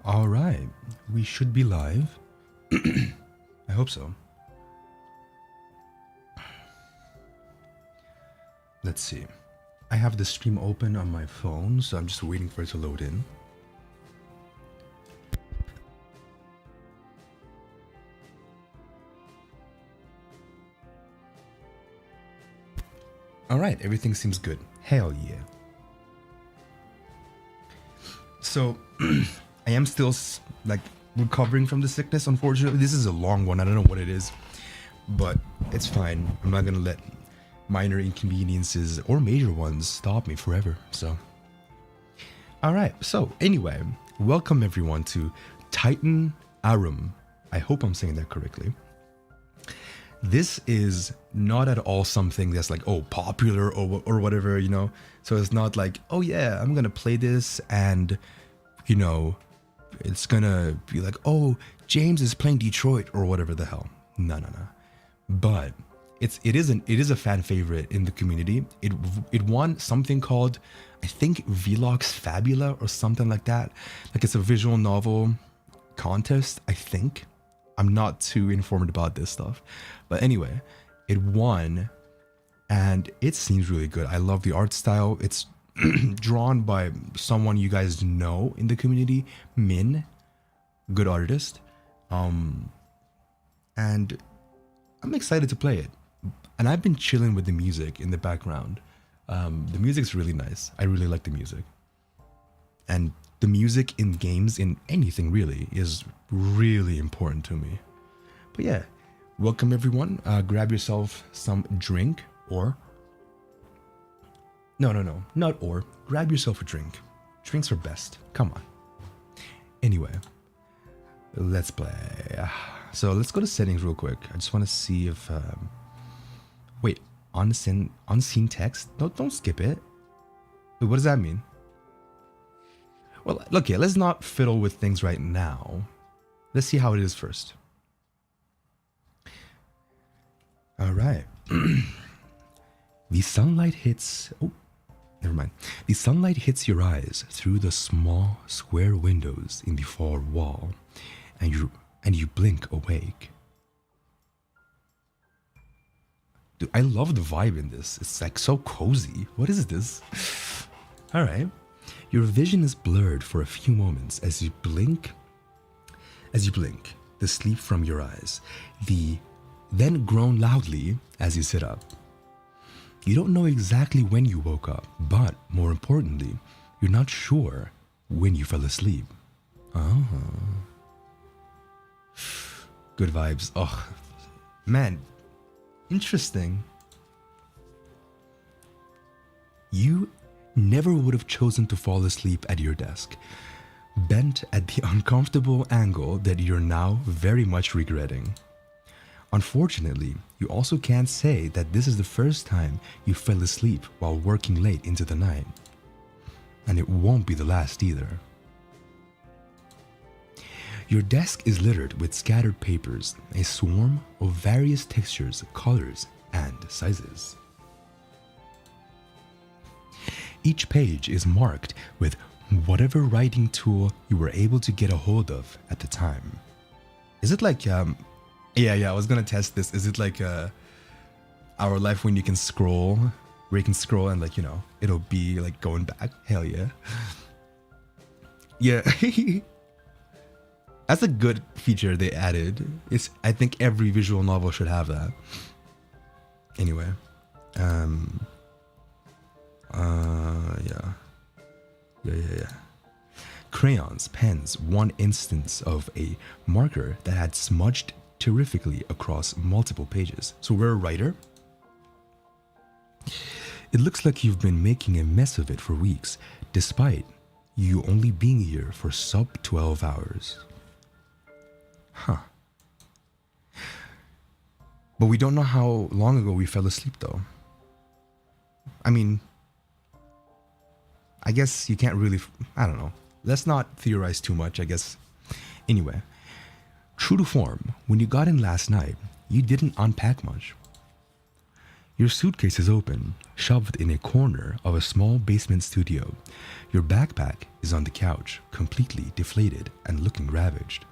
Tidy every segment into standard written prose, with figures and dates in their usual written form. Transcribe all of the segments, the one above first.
All right, we should be live. I hope so. Let's see. I have the stream open on my phone, so I'm just waiting for it to load in. All right, everything seems good. Hell yeah. So, I am still like recovering from the sickness, unfortunately. This is a long one. I don't know what it is, but it's fine. I'm not gonna let minor inconveniences or major ones stop me forever. So, all right. So anyway, welcome everyone to Titan Arum. I hope I'm saying that correctly. This is not at all something that's like, oh, popular or whatever, you know. So it's not like, oh yeah, I'm gonna play this and, you know, it's gonna be like, oh, James is playing Detroit or whatever the hell. No. But it is a fan favorite in the community. It won something called, I think, Vlogs Fabula or something like that. Like it's a visual novel contest, I think. I'm not too informed about this stuff. But anyway, it won and it seems really good. I love the art style. It's drawn by someone you guys know in the community, Min, good artist. And I'm excited to play it. And I've been chilling with the music in the background. The music's really nice. I really like the music. And the music in games, in anything really, is really important to me. But yeah, welcome everyone. Grab yourself some drink or... No, not or. Grab yourself a drink. Drinks are best. Come on. Anyway, let's play. So let's go to settings real quick. I just want to see if... Wait, unseen text? No, don't skip it. Wait, what does that mean? Well, look here, let's not fiddle with things right now. Let's see how it is first. All right. The sunlight hits... Oh, never mind. The sunlight hits your eyes through the small square windows in the far wall, and you blink awake. Dude, I love the vibe in this. It's like so cozy. What is this? All right. Your vision is blurred for a few moments as you blink. The sleep from your eyes. Then groan loudly as you sit up. You don't know exactly when you woke up, but more importantly, you're not sure when you fell asleep. Oh. Good vibes. Oh, man. Interesting. You never would have chosen to fall asleep at your desk, bent at the uncomfortable angle that you're now very much regretting. Unfortunately, you also can't say that this is the first time you fell asleep while working late into the night. And it won't be the last either. Your desk is littered with scattered papers, a swarm of various textures, colors, and sizes. Each page is marked with whatever writing tool you were able to get a hold of at the time. Is it like, yeah, I was gonna test this. Is it like Our Life when you can scroll, where you can scroll and like, you know, it'll be like going back? Hell yeah. Yeah. That's a good feature they added. I think every visual novel should have that. Anyway. Yeah. Crayons, pens, one instance of a marker that had smudged terrifically across multiple pages. So we're a writer. It looks like you've been making a mess of it for weeks, despite you only being here for sub 12 hours. Huh. But we don't know how long ago we fell asleep though. I mean, I guess you can't really, I don't know. Let's not theorize too much, I guess. Anyway, true to form, when you got in last night, you didn't unpack much. Your suitcase is open, shoved in a corner of a small basement studio. Your backpack is on the couch, completely deflated and looking ravaged.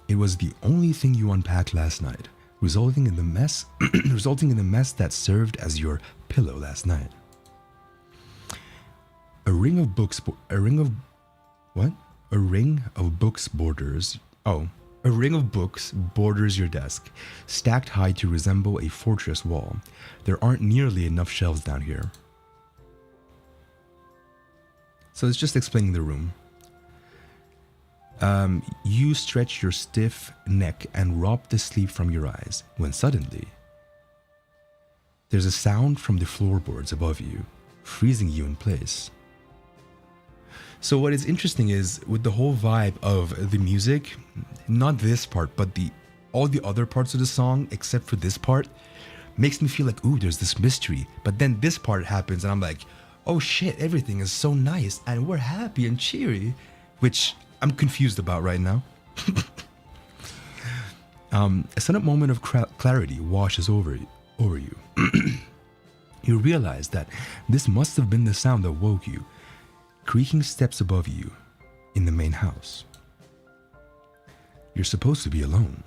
It was the only thing you unpacked last night, resulting in the mess resulting in the mess that served as your pillow last night. A ring of books a ring of what? A ring of books borders a ring of books borders your desk, stacked high to resemble a fortress wall. There aren't nearly enough shelves down here. So it's just explaining the room. You stretch your stiff neck and rub the sleep from your eyes when suddenly there's a sound from the floorboards above you, freezing you in place. So what is interesting is with the whole vibe of the music, not this part, but all the other parts of the song except for this part makes me feel like, ooh, there's this mystery. But then this part happens and I'm like, oh shit, everything is so nice and we're happy and cheery, which I'm confused about right now. A sudden moment of clarity washes over you. You realize that this must have been the sound that woke you. Creaking steps above you in the main house. You're supposed to be alone.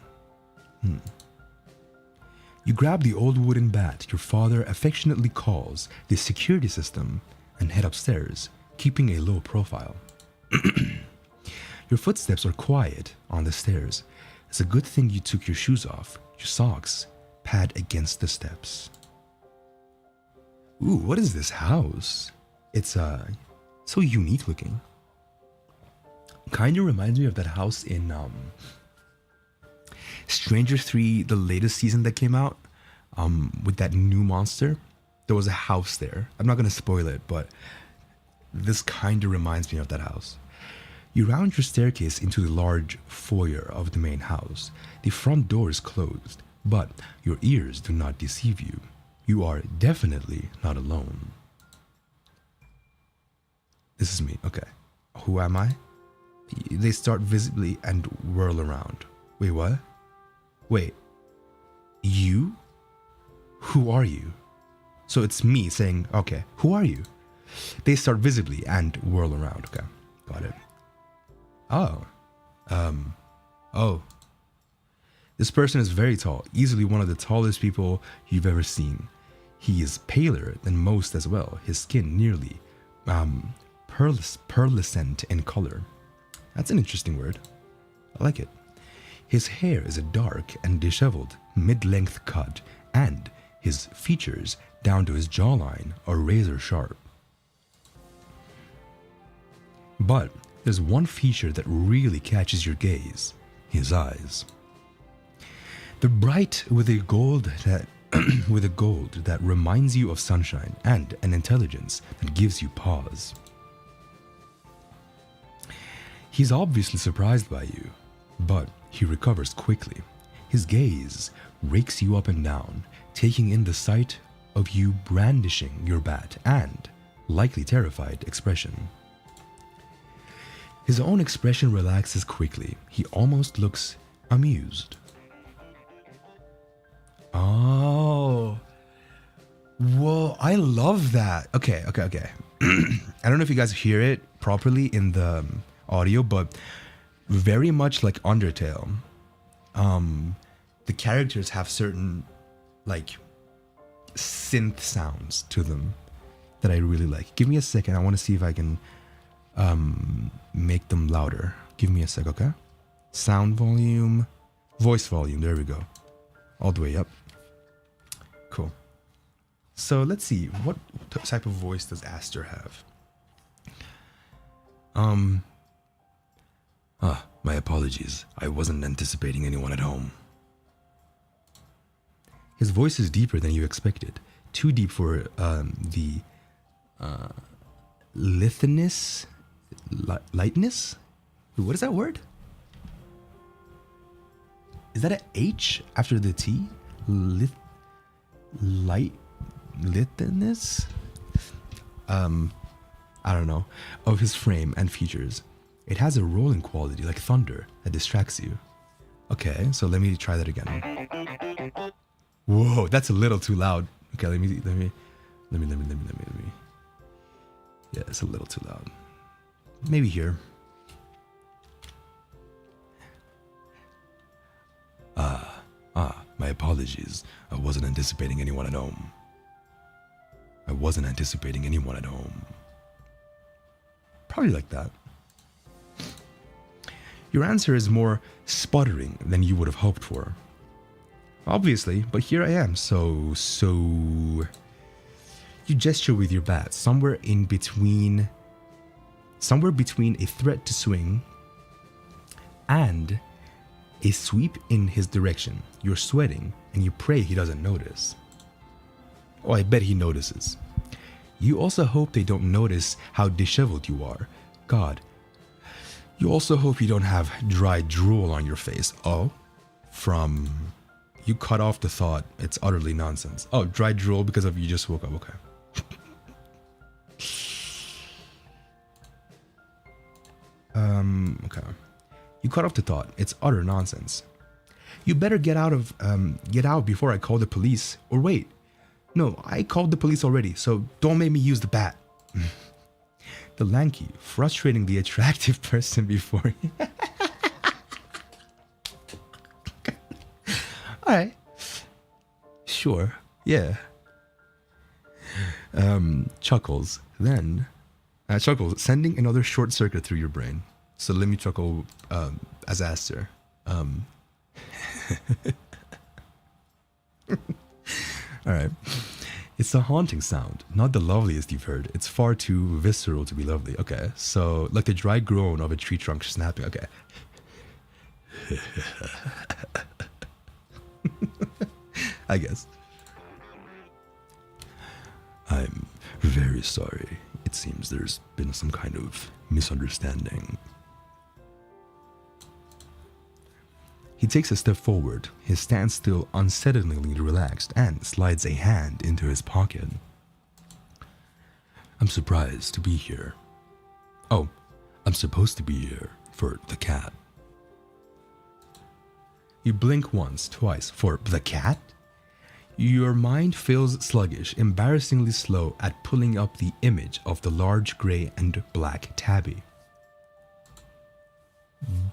You grab the old wooden bat your father affectionately calls the security system and head upstairs, keeping a low profile. Your footsteps are quiet on the stairs. It's a good thing you took your shoes off. Your socks pad against the steps. Ooh, what is this house? It's so unique looking. Kind of reminds me of that house in Stranger 3, the latest season that came out, with that new monster. There was a house there. I'm not going to spoil it, but this kind of reminds me of that house. You round your staircase into the large foyer of the main house. The front door is closed, but your ears do not deceive you. You are definitely not alone. This is me. Okay. Who am I? They start visibly and whirl around. Wait, what? Wait. You? Who are you? So it's me saying, okay, who are you? They start visibly and whirl around. Okay. Got it. Oh. This person is very tall, easily one of the tallest people you've ever seen. He is paler than most as well. His skin nearly pearlescent in color. That's an interesting word. I like it. His hair is a dark and disheveled mid-length cut, and his features down to his jawline are razor sharp. But there's one feature that really catches your gaze: his eyes. They're bright with a gold that reminds you of sunshine, and an intelligence that gives you pause. He's obviously surprised by you, but he recovers quickly. His gaze rakes you up and down, taking in the sight of you brandishing your bat and likely terrified expression. His own expression relaxes quickly. He almost looks amused. Oh. Whoa, I love that. Okay. I don't know if you guys hear it properly in the audio, but very much like Undertale, the characters have certain like synth sounds to them that I really like. Give me a second. I want to see if I can make them louder. Give me a sec, okay? Sound volume, voice volume. There we go. All the way up. Cool. So let's see. What type of voice does Aster have? My apologies. I wasn't anticipating anyone at home. His voice is deeper than you expected. Too deep for the lithness? Lightness? What is that word? Is that an H after the T? Lithness? I don't know. Of his frame and features. It has a rolling quality like thunder that distracts you. Okay, so let me try that again. Whoa, that's a little too loud. Okay, let me. Yeah, it's a little too loud. Maybe here. My apologies. I wasn't anticipating anyone at home. Probably like that. Your answer is more sputtering than you would have hoped for. Obviously, but here I am, so... You gesture with your bat, somewhere between a threat to swing and a sweep in his direction. You're sweating, and you pray he doesn't notice. Oh, I bet he notices. You also hope they don't notice how disheveled you are. God. You also hope you don't have dry drool on your face. Oh, from... You cut off the thought. It's utterly nonsense. Oh, dry drool because of you just woke up. Okay. Okay. You cut off the thought. It's utter nonsense. You better get out before I call the police. Or wait. No, I called the police already, so don't make me use the bat. The lanky, frustratingly attractive person before you. Alright. Sure. Yeah. Chuckles. Then... chuckles, sending another short circuit through your brain. So let me chuckle as Aster. Alright. It's a haunting sound, not the loveliest you've heard. It's far too visceral to be lovely. Okay, so like the dry groan of a tree trunk snapping. Okay. I guess. I'm very sorry. It seems there's been some kind of misunderstanding. He takes a step forward, his stance still unsettlingly relaxed, and slides a hand into his pocket. I'm surprised to be here. Oh, I'm supposed to be here for the cat. You blink once, twice, for the cat? Your mind feels sluggish, embarrassingly slow at pulling up the image of the large gray and black tabby.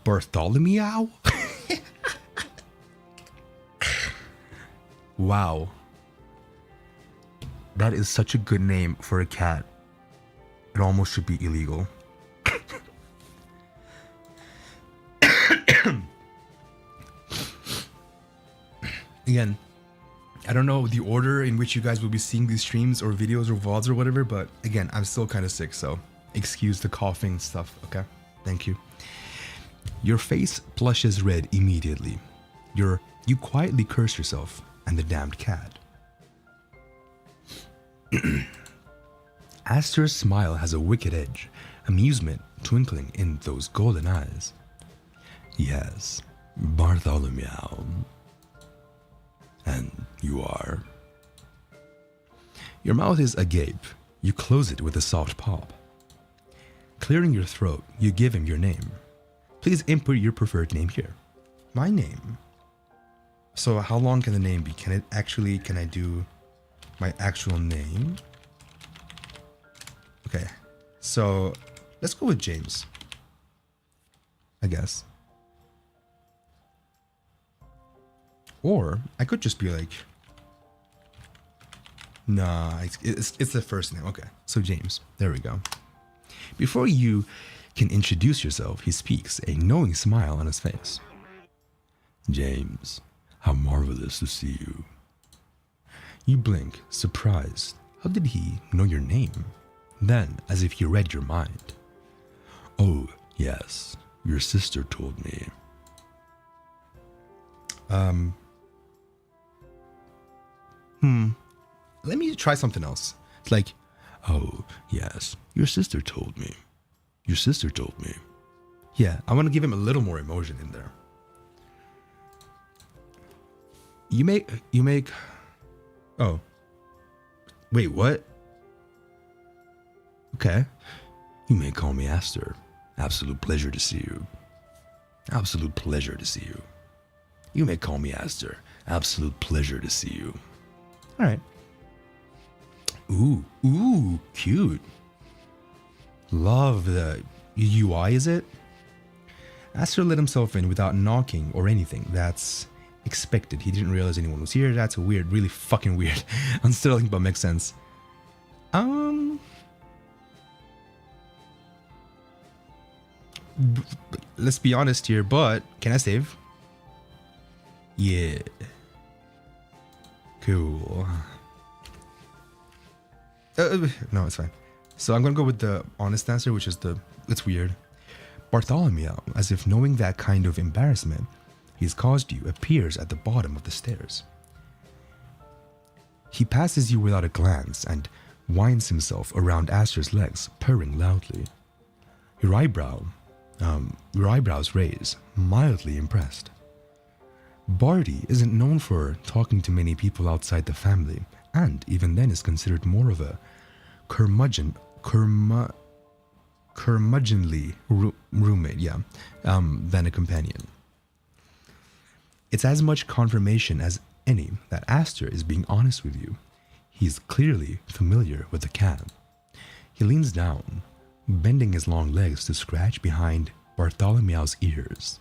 Bartholomew? Wow. That is such a good name for a cat. It almost should be illegal. Again, I don't know the order in which you guys will be seeing these streams or videos or VODs or whatever, but again, I'm still kind of sick, so excuse the coughing stuff, okay? Thank you. Your face blushes red immediately. You quietly curse yourself and the damned cat. Aster's smile has a wicked edge, amusement twinkling in those golden eyes. Yes, Bartholomew. And you are? Your mouth is agape. You close it with a soft pop. Clearing your throat, you give him your name. Please input your preferred name here. My name? So how long can the name be? Can I do my actual name? Okay, so let's go with James, I guess. Or I could just be like, nah, it's the first name. Okay, so James, there we go. Before you can introduce yourself, he speaks, a knowing smile on his face. James, how marvelous to see you. You blink, surprised. How did he know your name? Then, as if he read your mind. Oh, yes, your sister told me. Let me try something else. It's like, oh, yes, your sister told me. Your sister told me. Yeah, I want to give him a little more emotion in there. You make, oh, wait, what? Okay. You may call me Aster. Absolute pleasure to see you. Absolute pleasure to see you. You may call me Aster. Absolute pleasure to see you. All right. Ooh, cute. Love the UI, is it? Aster let himself in without knocking or anything. That's expected. He didn't realize anyone was here. That's weird, really fucking weird. Unsettling, but makes sense. Let's be honest here, but can I save? Yeah. Cool. No, it's fine. So I'm gonna go with the honest answer, which is it's weird. Bartholomew, as if knowing that kind of embarrassment he's caused you, appears at the bottom of the stairs. He passes you without a glance and winds himself around Aster's legs, purring loudly. Your eyebrows raise, mildly impressed. Barty isn't known for talking to many people outside the family, and even then is considered more of a curmudgeonly roommate, than a companion. It's as much confirmation as any that Aster is being honest with you. He's clearly familiar with the cat. He leans down, bending his long legs to scratch behind Bartholomew's ears.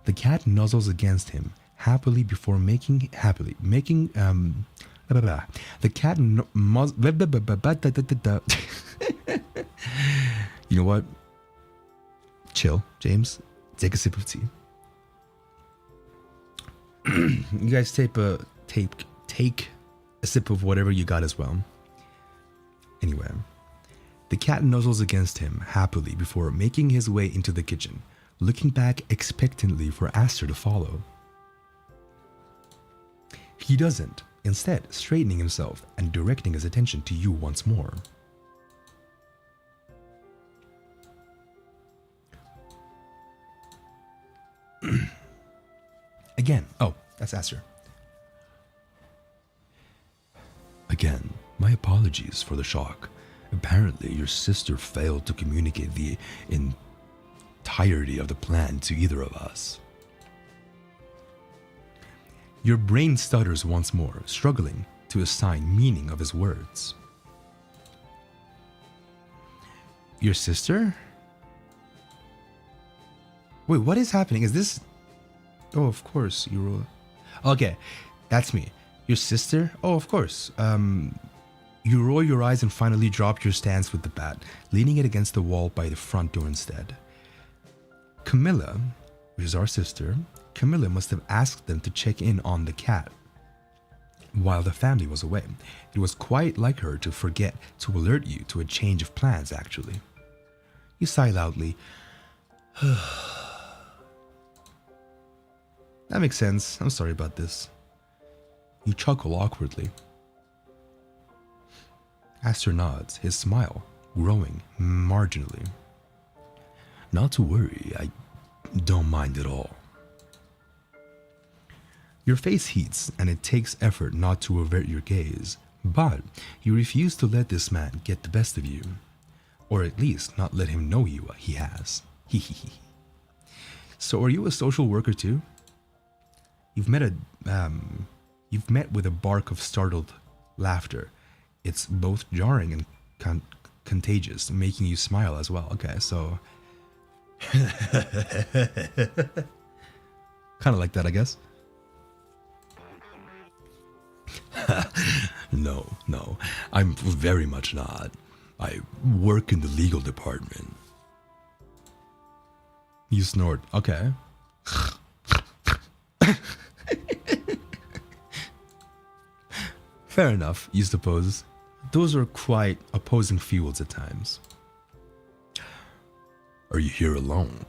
The cat nuzzles against him happily before making the cat You know what? Chill, James. Take a sip of tea. You guys take a sip of whatever you got as well. Anyway, the cat nuzzles against him happily before making his way into the kitchen, looking back expectantly for Aster to follow. He doesn't, instead straightening himself and directing his attention to you once more. Again. Oh, that's Aster. Again, my apologies for the shock. Apparently, your sister failed to communicate the entirety of the plan to either of us. Your brain stutters once more, struggling to assign meaning of his words. Your sister? Wait, what is happening? Is this... Oh, of course, you roll... Okay, that's me. Your sister? Oh, of course. You roll your eyes and finally drop your stance with the bat, leaning it against the wall by the front door instead. Camilla, which is our sister, Camilla must have asked them to check in on the cat while the family was away. It was quite like her to forget to alert you to a change of plans, actually. You sigh loudly. That makes sense. I'm sorry about this. You chuckle awkwardly. Aster nods, his smile growing marginally. Not to worry, I don't mind at all. Your face heats and it takes effort not to avert your gaze, but you refuse to let this man get the best of you. Or at least not let him know he has. So are you a social worker too? You've met with a bark of startled laughter. It's both jarring and contagious, making you smile as well. Okay, so kind of like that, I guess. No, I'm very much not. I work in the legal department. You snort. Okay. Fair enough, you suppose. Those are quite opposing fields at times. Are you here alone?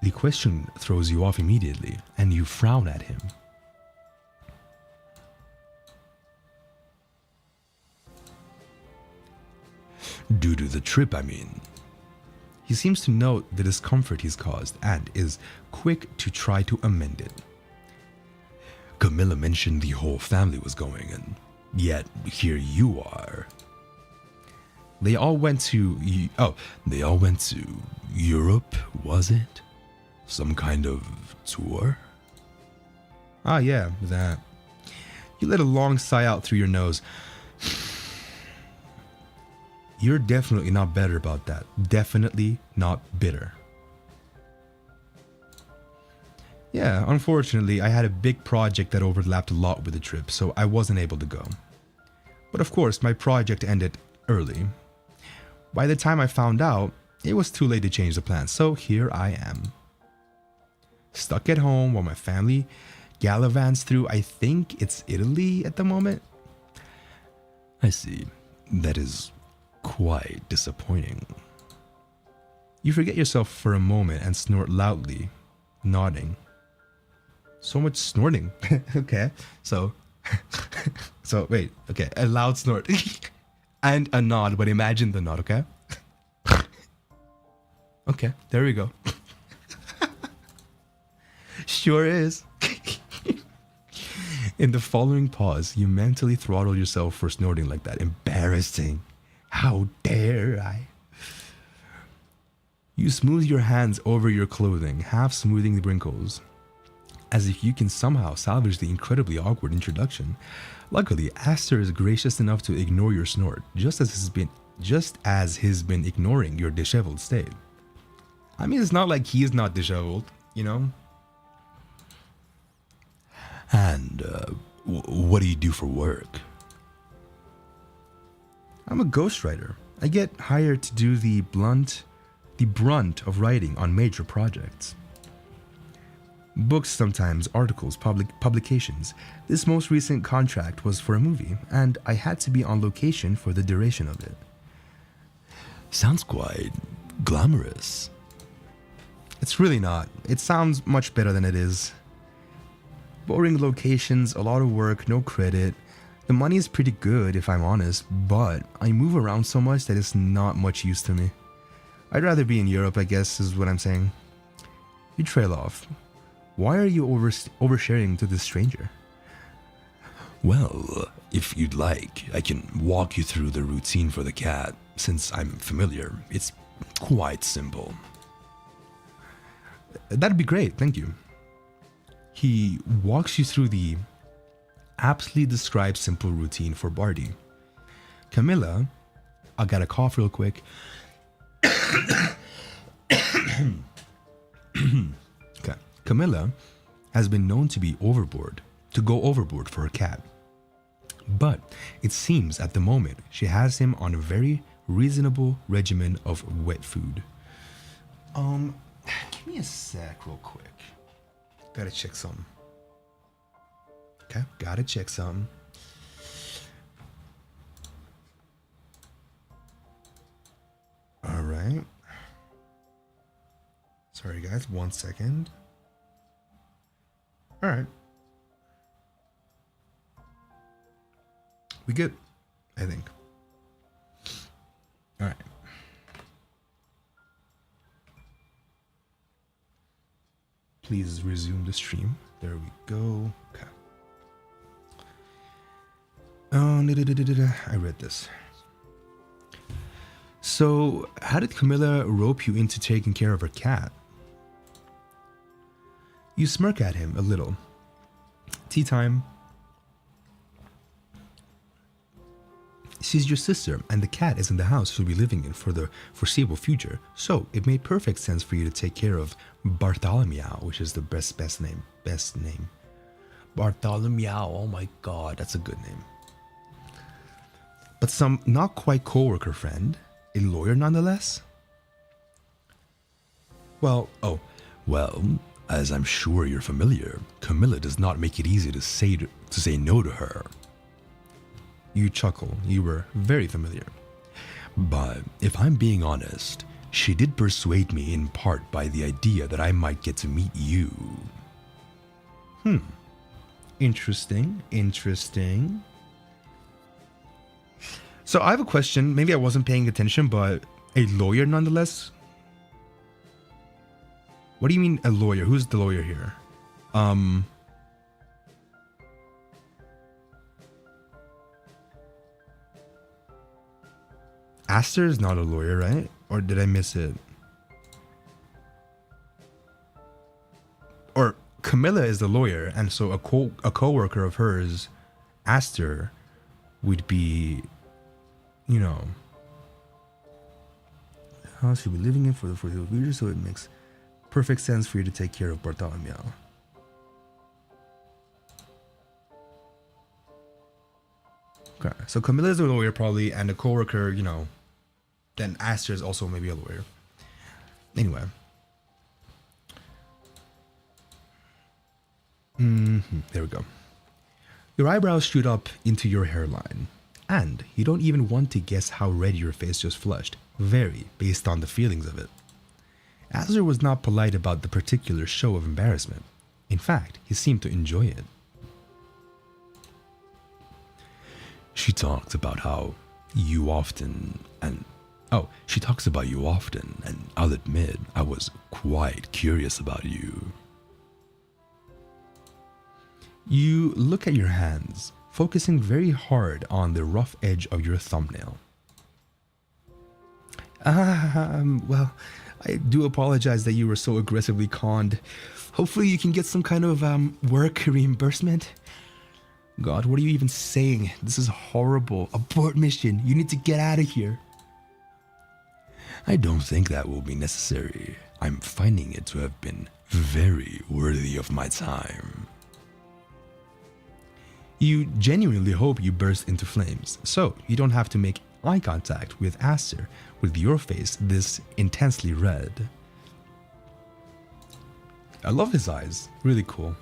The question throws you off immediately, and you frown at him. Due to the trip, I mean. He seems to note the discomfort he's caused and is quick to try to amend it. Camilla mentioned the whole family was going, and yet here you are. They all went to Europe, was it? Some kind of tour? Ah, yeah, that. You let a long sigh out through your nose. You're definitely not better about that. Definitely not bitter. Yeah, unfortunately, I had a big project that overlapped a lot with the trip, so I wasn't able to go. But of course, my project ended early. By the time I found out, it was too late to change the plans, so here I am. Stuck at home while my family gallivants through, I think it's Italy at the moment. I see. That is quite disappointing. You forget yourself for a moment and snort loudly, nodding. So much snorting. Okay, so wait, okay, a loud snort and a nod, but imagine the nod, okay? Okay, there we go. Sure is. In the following pause, you mentally throttle yourself for snorting like that. Embarrassing. How dare I? You smooth your hands over your clothing, half smoothing the wrinkles, as if you can somehow salvage the incredibly awkward introduction. Luckily, Aster is gracious enough to ignore your snort, just as he's been ignoring your disheveled state. I mean, it's not like he's not disheveled, you know? And what do you do for work? I'm a ghostwriter. I get hired to do the brunt of writing on major projects. Books sometimes, articles, publications. This most recent contract was for a movie, and I had to be on location for the duration of it. Sounds quite glamorous. It's really not. It sounds much better than it is. Boring locations, a lot of work, no credit. The money is pretty good if I'm honest, but I move around so much that it's not much use to me. I'd rather be in Europe, I guess, is what I'm saying. You trail off. Why are you oversharing to this stranger? Well, if you'd like, I can walk you through the routine for the cat. Since I'm familiar, it's quite simple. That'd be great, thank you. He walks you through the aptly described simple routine for Barty. Camilla, I gotta cough real quick. Okay. Camilla has been known to go overboard for her cat. But it seems at the moment she has him on a very reasonable regimen of wet food. Give me a sec real quick. Gotta check something. Okay, gotta check something. All right. Sorry, guys. 1 second. All right. We good, I think. All right. Please resume the stream. There we go. Okay. Oh, I read this. So, how did Camilla rope you into taking care of her cat? You smirk at him a little. Tea time. She's your sister, and the cat is in the house she'll be living in for the foreseeable future, so it made perfect sense for you to take care of Bartholomew, which is the best name. Bartholomew, oh my god, that's a good name. But some not quite co-worker friend, a lawyer nonetheless? Well, as I'm sure you're familiar, Camilla does not make it easy to say no to her. You chuckle. You were very familiar. But if I'm being honest, she did persuade me in part by the idea that I might get to meet you. Interesting. So I have a question. Maybe I wasn't paying attention, but a lawyer nonetheless? What do you mean a lawyer? Who's the lawyer here? Aster is not a lawyer, right? Or did I miss it? Or Camilla is the lawyer, and so a coworker of hers, Aster, would be, you know, how should we be living in for the foreseeable future, so it makes perfect sense for you to take care of Bartholomew. Okay, so Camilla is a lawyer probably, and a coworker, you know, then Aster is also maybe a lawyer. Anyway. There we go. Your eyebrows shoot up into your hairline, and you don't even want to guess how red your face just flushed, very based on the feelings of it. Aster was not polite about the particular show of embarrassment. In fact, he seemed to enjoy it. She talks about you often, and I'll admit I was quite curious about you. You look at your hands, focusing very hard on the rough edge of your thumbnail. Well, I do apologize that you were so aggressively conned. Hopefully you can get some kind of work reimbursement. God, what are you even saying? This is horrible. Abort mission. You need to get out of here. I don't think that will be necessary. I'm finding it to have been very worthy of my time. You genuinely hope you burst into flames, so you don't have to make eye contact with Aster with your face this intensely red. I love his eyes. Really cool.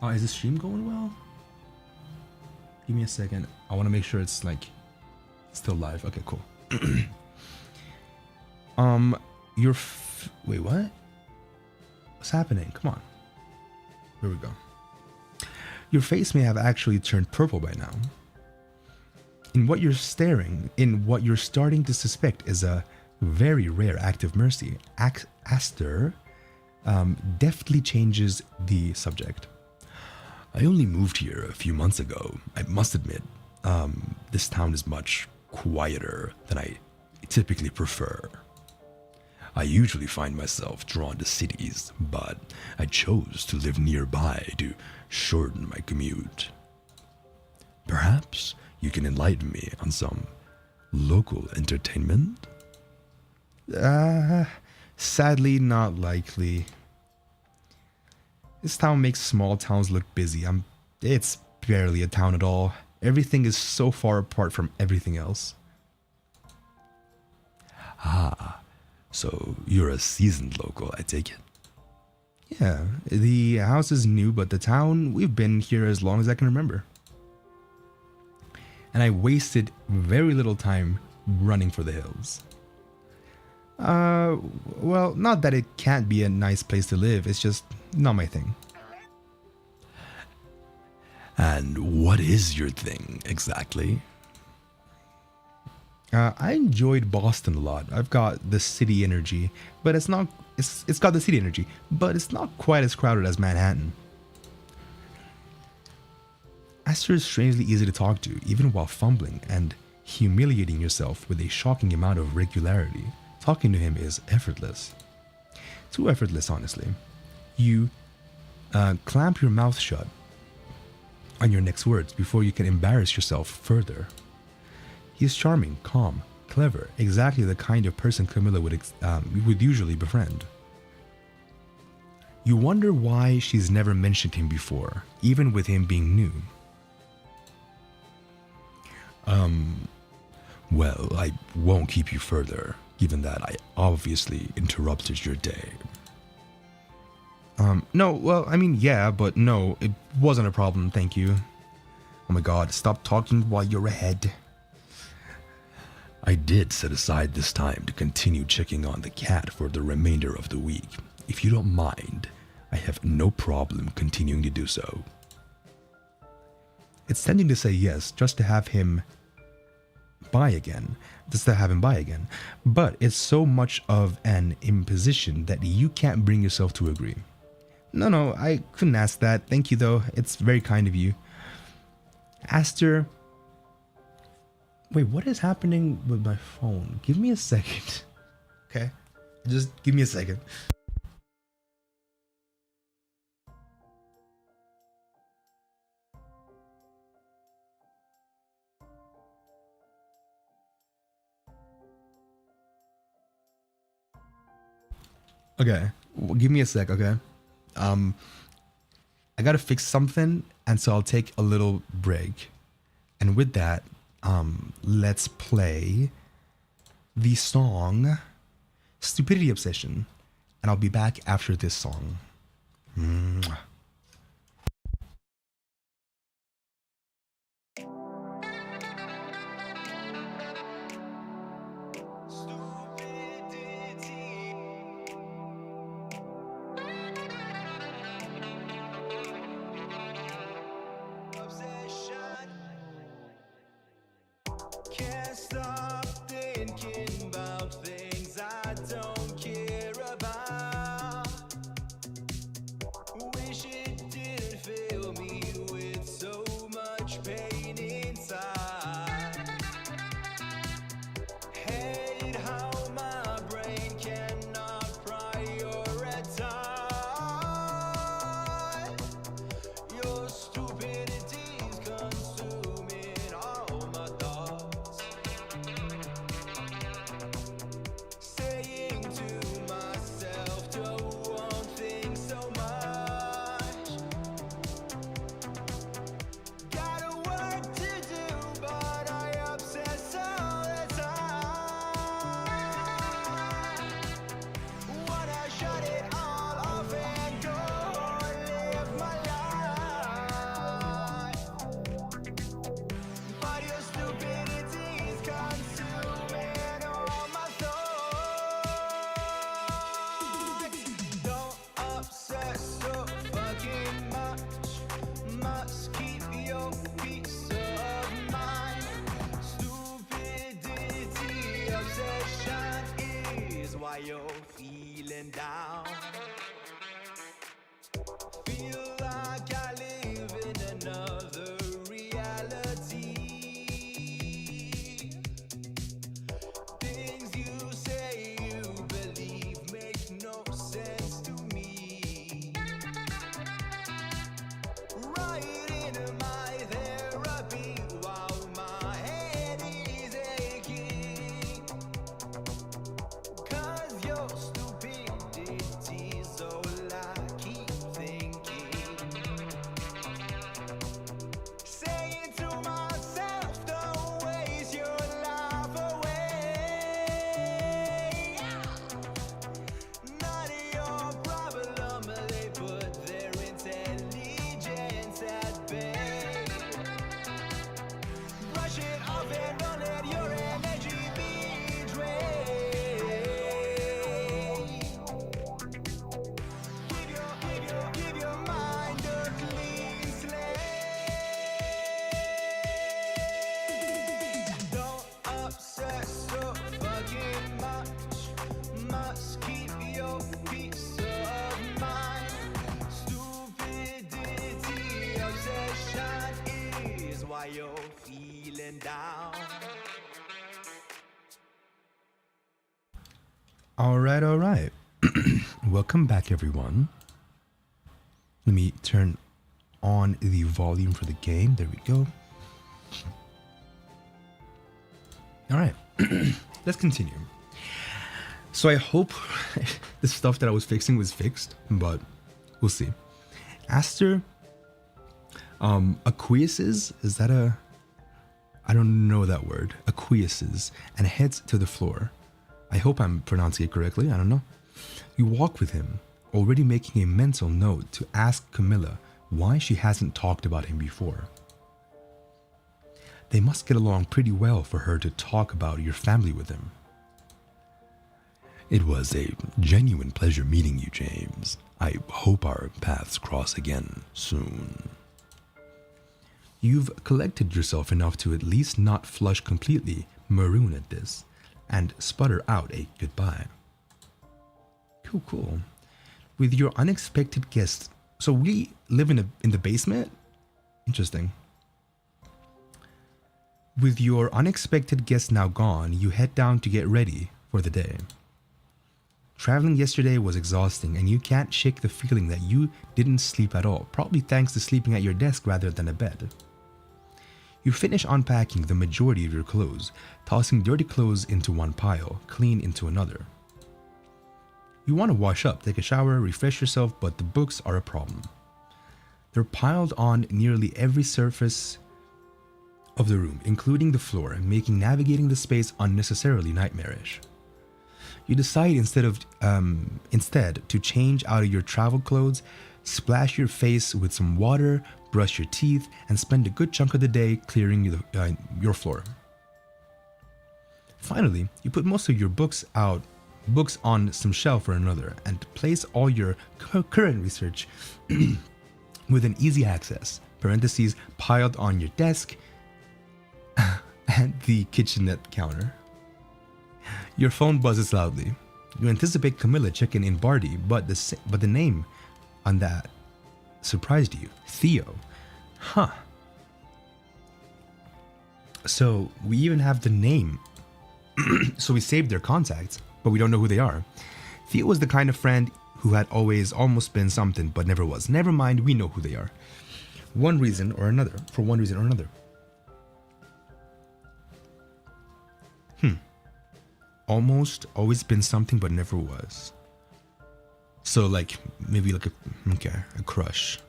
Is the stream going well? Give me a second. I want to make sure it's like still live. Okay, cool. Wait, what? What's happening? Come on. Here we go. Your face may have actually turned purple by now. In what you're starting to suspect is a very rare act of mercy. Aster deftly changes the subject. I only moved here a few months ago. I must admit, this town is much quieter than I typically prefer. I usually find myself drawn to cities, but I chose to live nearby to shorten my commute. Perhaps you can enlighten me on some local entertainment? Sadly, not likely. This town makes small towns look busy. It's barely a town at all. Everything is so far apart from everything else. Ah, so you're a seasoned local, I take it? Yeah, the house is new, but the town, we've been here as long as I can remember. And I wasted very little time running for the hills. Well, not that it can't be a nice place to live, it's just not my thing. And what is your thing, exactly? I enjoyed Boston a lot. I've got the city energy, but it's got the city energy, but it's not quite as crowded as Manhattan. Aster is strangely easy to talk to, even while fumbling and humiliating yourself with a shocking amount of regularity. Talking to him is effortless. Too effortless, honestly. You clamp your mouth shut on your next words before you can embarrass yourself further. He is charming, calm, clever, exactly the kind of person Camilla would usually befriend. You wonder why she's never mentioned him before, even with him being new. Well, I won't keep you further, given that I obviously interrupted your day. No, well, I mean, yeah, but no, it wasn't a problem, thank you. Oh my god, stop talking while you're ahead. I did set aside this time to continue checking on the cat for the remainder of the week. If you don't mind, I have no problem continuing to do so. It's tempting to say yes, just to have him buy again, but it's so much of an imposition that you can't bring yourself to agree. No, I couldn't ask that. Thank you, though. It's very kind of you. Aster. Wait, what is happening with my phone? Give me a second. Okay? Just give me a second. Okay, give me a sec. Okay, um, I gotta fix something, and so I'll take a little break. And with that, let's play the song "Stupidity Obsession," and I'll be back after this song. Mwah. Can't stop thinking about things I don't care about. Wish it didn't fill me with so much pain inside. Hate how my brain cannot prioritize. Your stupidity's consuming all my thoughts. Saying to myself, don't want things so much. Got a work to do, but I obsess all the time. Wanna shut it all off and go live my life. But your stupidity is consuming all my thoughts. Don't obsess so fucking much. Must keep your peace of mind. Stupidity obsession is why you're feeling down. Feel like I live in another reality. Things you say you believe make no sense to me. Writing my therapy while my head is aching. 'Cause your stupidity's all I keep thinking. Saying to myself, don't waste your life away. Not your problem, they put their intelligence at bay. Brush it off and don't let your energy be drained. Give your mind a clean slate. Don't obsess so fucking much. Must keep your peace of mind. Stupidity obsession is why you're feeling down. All right. Welcome back, everyone. Let me turn on the volume for the game. There we go. All right, let's continue. So I hope the stuff that I was fixing was fixed, but we'll see. Aster acquiesces, is that a... I don't know that word. Acquiesces and heads to the floor. I hope I'm pronouncing it correctly, I don't know. You walk with him, already making a mental note to ask Camilla why she hasn't talked about him before. They must get along pretty well for her to talk about your family with him. It was a genuine pleasure meeting you, James. I hope our paths cross again soon. You've collected yourself enough to at least not flush completely maroon at this and sputter out a goodbye. Cool. With your unexpected guest, so we live in the basement? Interesting. With your unexpected guest now gone, you head down to get ready for the day. Traveling yesterday was exhausting, and you can't shake the feeling that you didn't sleep at all, probably thanks to sleeping at your desk rather than a bed. You finish unpacking the majority of your clothes, tossing dirty clothes into one pile, clean into another. You want to wash up, take a shower, refresh yourself, but the books are a problem. They're piled on nearly every surface of the room, including the floor, making navigating the space unnecessarily nightmarish. You decide instead to change out of your travel clothes, splash your face with some water, brush your teeth, and spend a good chunk of the day clearing your floor. Finally, you put most of your books on some shelf or another, and place all your current research within easy access, parentheses, piled on your desk and the kitchenette counter. Your phone buzzes loudly. You anticipate Camilla checking in Barty, but the name on that surprised you. Theo. Huh. So we even have the name. So we saved their contacts, but we don't know who they are. Theo was the kind of friend who had always almost been something, but never was. Never mind, we know who they are. For one reason or another. Almost always been something, but never was. So like, maybe like a crush.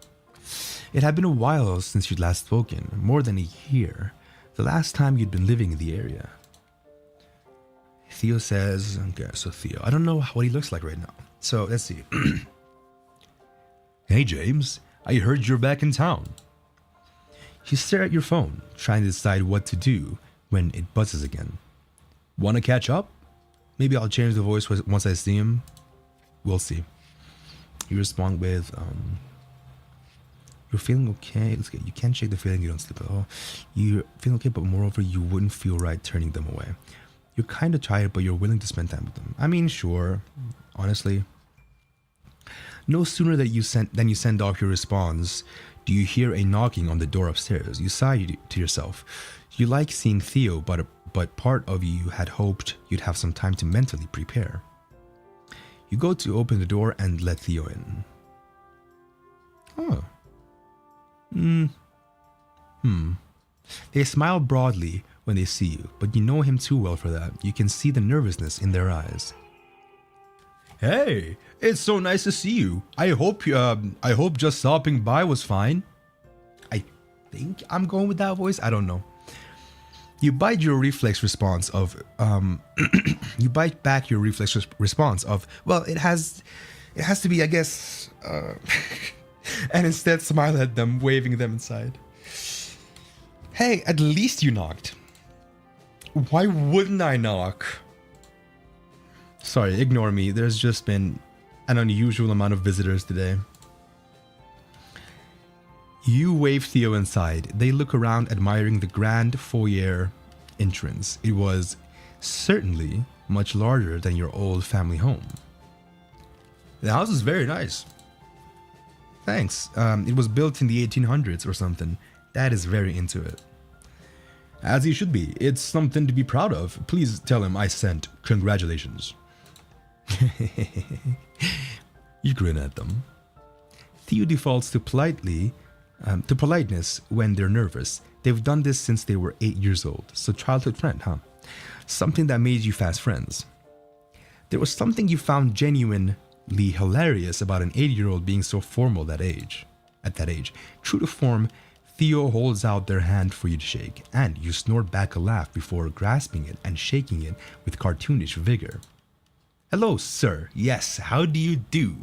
It had been a while since you'd last spoken, more than a year. The last time you'd been living in the area. Theo says, okay, so Theo, I don't know what he looks like right now. So let's see. Hey James, I heard you're back in town. You stare at your phone, trying to decide what to do when it buzzes again. Want to catch up? Maybe I'll change the voice once I see him. We'll see. You respond with, you're feeling okay. Let's get. You can't shake the feeling you don't sleep at all. You're feeling okay, but moreover, you wouldn't feel right turning them away. You're kind of tired, but you're willing to spend time with them. I mean, sure. Honestly. No sooner than you send off your response, do you hear a knocking on the door upstairs. You sigh to yourself. You like seeing Theo, but part of you had hoped you'd have some time to mentally prepare. You go to open the door and let Theo in. Oh. They smile broadly when they see you, but you know him too well for that. You can see the nervousness in their eyes. Hey, it's so nice to see you. I hope just stopping by was fine. I think I'm going with that voice. I don't know. You bite your reflex response of you bite back your reflex response of, well, it has to be, I guess, and instead smile at them, waving them inside. Hey, at least you knocked. Why wouldn't I knock? Sorry, ignore me. There's just been an unusual amount of visitors today. You wave Theo inside. They look around, admiring the grand foyer entrance. It was certainly much larger than your old family home. The house is very nice. Thanks. It was built in the 1800s or something. Dad is very into it. As he should be. It's something to be proud of. Please tell him I sent congratulations. You grin at them. Theo defaults to politeness when they're nervous. They've done this since they were 8 years old. So childhood friend, huh? Something that made you fast friends. There was something you found genuinely hilarious about an 8-year-old being so formal at that age. True to form, Theo holds out their hand for you to shake, and you snort back a laugh before grasping it and shaking it with cartoonish vigor. Hello, sir. Yes, how do you do?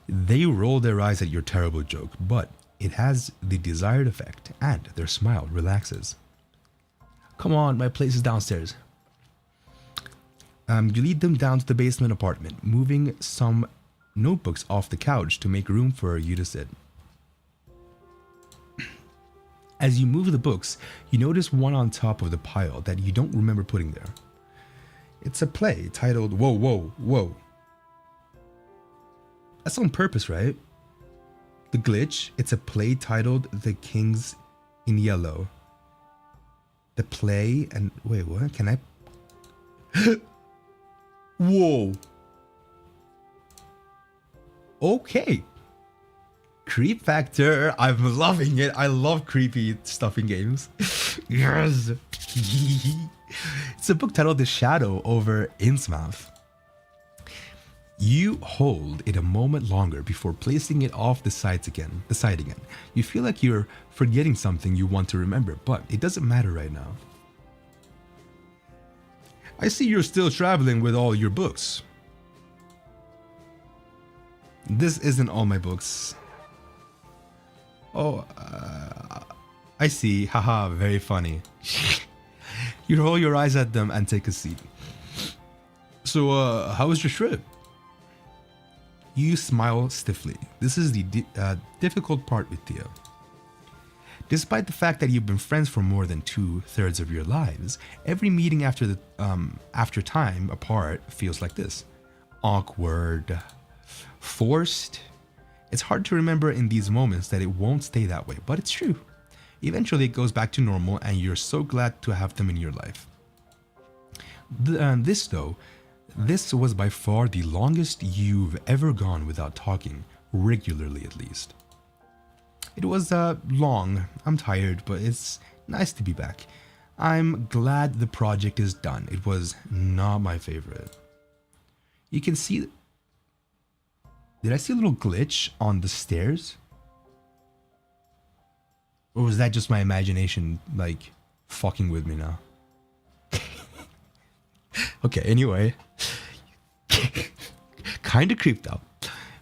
They roll their eyes at your terrible joke, but it has the desired effect, and their smile relaxes. Come on, my place is downstairs. You lead them down to the basement apartment, moving some notebooks off the couch to make room for you to sit. As you move the books, you notice one on top of the pile that you don't remember putting there. It's a play titled Whoa, Whoa, Whoa. That's on purpose, right? The glitch, it's a play titled The Kings in Yellow. The play and... Wait, what? Can I... Whoa. Okay. Creep factor. I'm loving it. I love creepy stuff in games. Yes. It's a book titled The Shadow over Innsmouth. You hold it a moment longer before placing it off the side again. You feel like you're forgetting something you want to remember, but it doesn't matter right now. I see you're still traveling with all your books. This isn't all my books. Oh, I see. Haha, very funny. You roll your eyes at them and take a seat. So, how was your trip? You smile stiffly. This is the difficult part with Theo. Despite the fact that you've been friends for more than 2/3 of your lives, every meeting after time apart feels like this. Awkward, forced. It's hard to remember in these moments that it won't stay that way, but it's true. Eventually it goes back to normal and you're so glad to have them in your life. This was by far the longest you've ever gone without talking, regularly at least. It was long, I'm tired, but it's nice to be back. I'm glad the project is done. It was not my favorite. You can see... Did I see a little glitch on the stairs? Or was that just my imagination, like, fucking with me now? Okay, anyway. Kinda creeped out.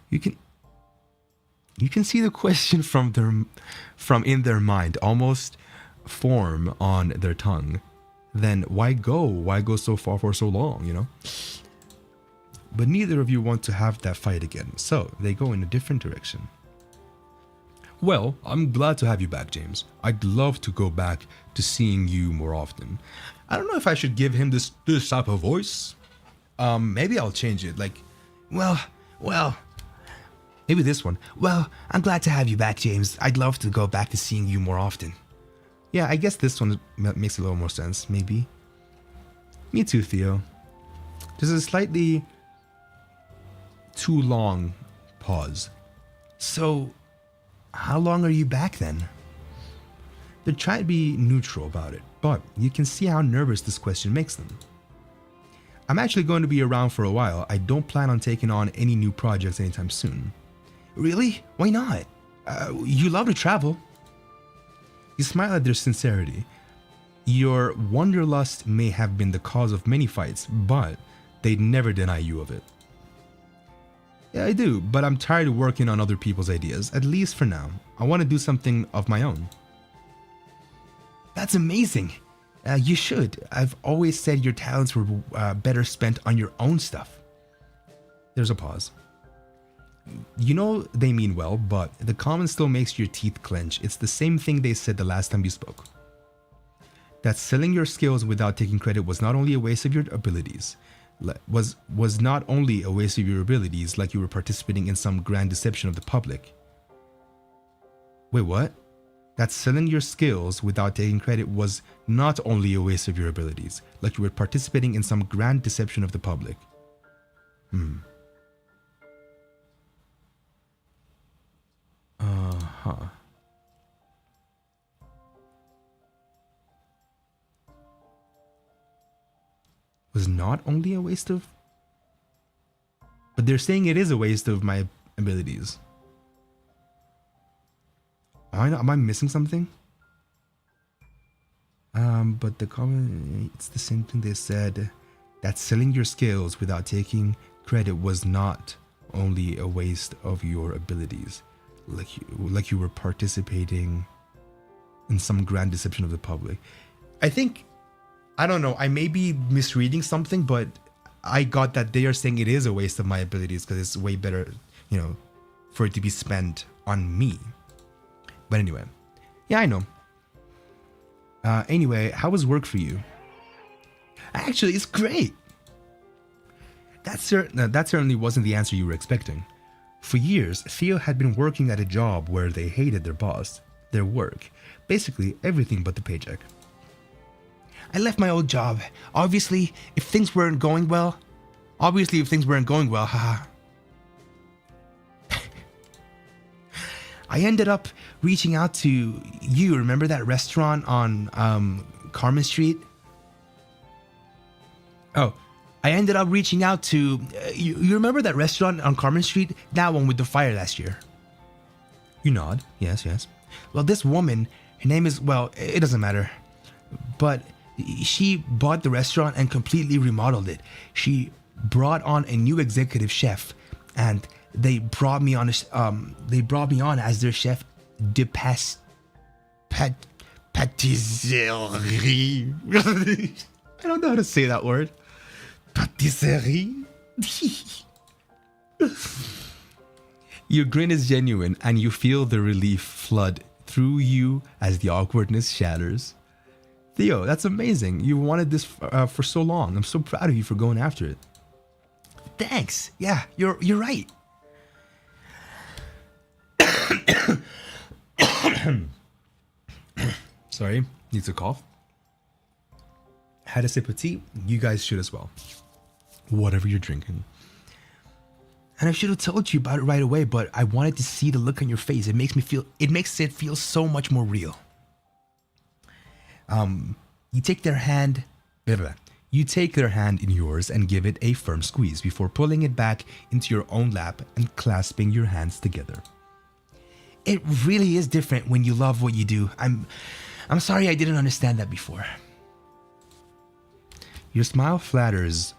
You can see the question from in their mind almost form on their tongue. Then why go? Why go so far for so long, you know? But neither of you want to have that fight again, so they go in a different direction. Well, I'm glad to have you back, James. I'd love to go back to seeing you more often. I don't know if I should give him this type of voice. Maybe I'll change it, like, well, maybe this one. Well, I'm glad to have you back, James. I'd love to go back to seeing you more often. Yeah, I guess this one makes a little more sense, maybe. Me too, Theo. There's a slightly too long pause. So, how long are you back then? They try to be neutral about it, but you can see how nervous this question makes them. I'm actually going to be around for a while. I don't plan on taking on any new projects anytime soon. Really? Why not? You love to travel. You smile at their sincerity. Your wanderlust may have been the cause of many fights, but they'd never deny you of it. Yeah, I do, but I'm tired of working on other people's ideas, at least for now. I want to do something of my own. That's amazing. You should. I've always said your talents were better spent on your own stuff. There's a pause. You know they mean well, but the comment still makes your teeth clench. It's the same thing they said the last time you spoke. That selling your skills without taking credit was not only a waste of your abilities, was not only a waste of your abilities, like you were participating in some grand deception of the public. Wait, what? That selling your skills without taking credit was not only a waste of your abilities, like you were participating in some grand deception of the public. Uh-huh. Was not only a waste of... But they're saying it is a waste of my abilities. Am I missing something? But the comment, it's the same thing they said. That selling your skills without taking credit was not only a waste of your abilities. Like you were participating in some grand deception of the public. I don't know, I may be misreading something, but I got that they are saying it is a waste of my abilities because it's way better, you know, for it to be spent on me. But anyway, yeah, I know. Anyway, how was work for you? Actually, it's great. That certainly wasn't the answer you were expecting. For years, Theo had been working at a job where they hated their boss, their work, basically everything but the paycheck. I left my old job. Obviously, if things weren't going well, haha. I ended up reaching out to you. Remember that restaurant on Carmen Street? Oh, I ended up reaching out to, you remember that restaurant on Carmen Street? That one with the fire last year. You nod. Yes, yes. Well, this woman, her name is, well, it doesn't matter. But she bought the restaurant and completely remodeled it. She brought on a new executive chef, and they brought me on as their chef de patisserie. I don't know how to say that word. Patisserie. Your grin is genuine, and you feel the relief flood through you as the awkwardness shatters. Theo, that's amazing. You wanted this for so long. I'm so proud of you for going after it. Thanks. Yeah, you're right. Sorry, needs a cough. Had a sip of tea. You guys should as well. Whatever you're drinking. And I should have told you about it right away, but I wanted to see the look on your face. It makes it feel so much more real. You take their hand in yours and give it a firm squeeze before pulling it back into your own lap and clasping your hands together. It really is different when you love what you do. I'm sorry I didn't understand that before. Your smile falters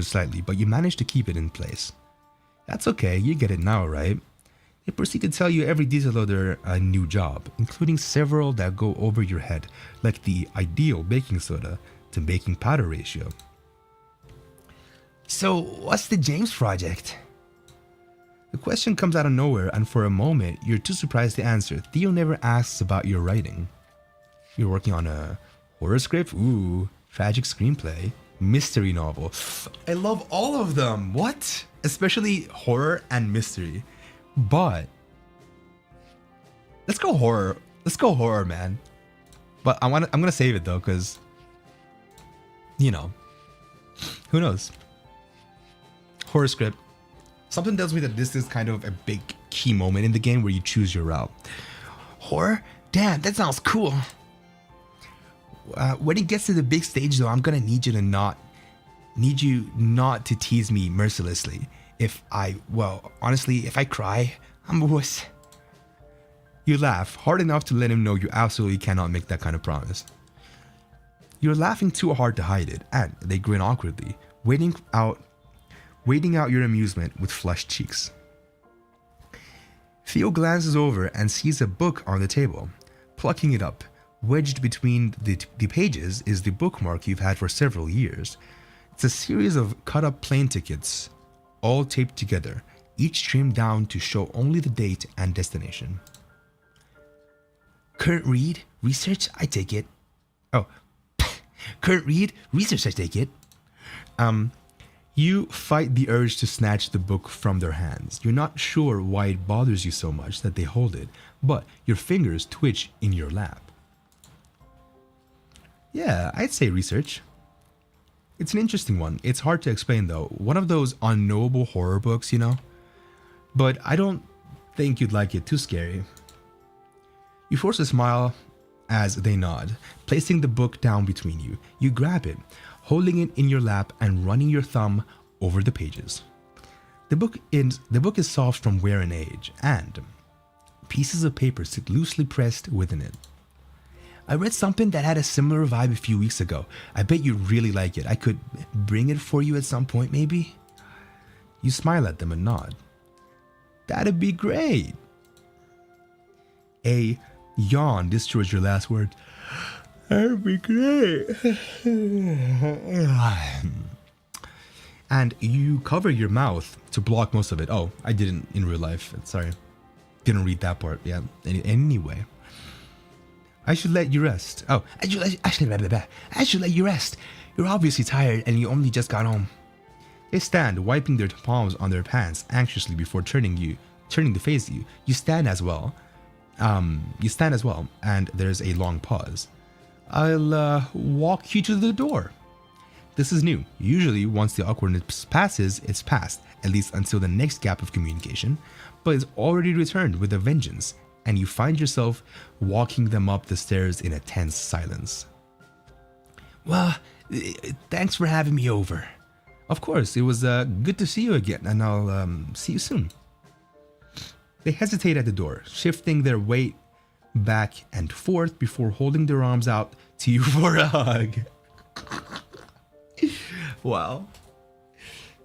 slightly, but you manage to keep it in place. That's okay, you get it now, right? They proceed to tell you every detail of their new job, including several that go over your head, like the ideal baking soda to baking powder ratio. So, what's the James project? The question comes out of nowhere, and for a moment, you're too surprised to answer. Theo never asks about your writing. You're working on a horror script? Ooh, tragic screenplay, mystery novel. I love all of them. What? Especially horror and mystery. But let's go horror. Let's go horror, man. But I'm gonna save it though, because who knows? Horror script. Something tells me that this is kind of a big key moment in the game where you choose your route. Horror? Damn, that sounds cool. When it gets to the big stage though, I'm gonna need you not to tease me mercilessly. If I cry, I'm a wuss. You laugh, hard enough to let him know you absolutely cannot make that kind of promise. You're laughing too hard to hide it, and they grin awkwardly, waiting out your amusement with flushed cheeks. Theo glances over and sees a book on the table. Plucking it up, wedged between the pages is the bookmark you've had for several years. It's a series of cut-up plane tickets, all taped together, each trimmed down to show only the date and destination. Current read, research, I take it. Oh, current read, research, I take it. You fight the urge to snatch the book from their hands. You're not sure why it bothers you so much that they hold it, but your fingers twitch in your lap. Yeah, I'd say research. It's an interesting one. It's hard to explain though. One of those unknowable horror books, But I don't think you'd like it. Too scary. You force a smile as they nod, placing the book down between you. You grab it, holding it in your lap and running your thumb over the pages. The book is soft from wear and age, and pieces of paper sit loosely pressed within it. I read something that had a similar vibe a few weeks ago. I bet you'd really like it. I could bring it for you at some point, maybe? You smile at them and nod. That'd be great. A yawn destroys your last word. That'd be great. And you cover your mouth to block most of it. Oh, I didn't in real life. Sorry. Didn't read that part. Yeah. Anyway. I should let you rest. Oh, I should let you rest. You're obviously tired and you only just got home. They stand, wiping their palms on their pants anxiously before turning to face you. You stand as well, and there's a long pause. I'll walk you to the door. This is new. Usually, once the awkwardness passes, it's past, at least until the next gap of communication, but it's already returned with a vengeance, and you find yourself walking them up the stairs in a tense silence. Well, thanks for having me over. Of course, it was good to see you again, and I'll see you soon. They hesitate at the door, shifting their weight back and forth before holding their arms out to you for a hug. Wow.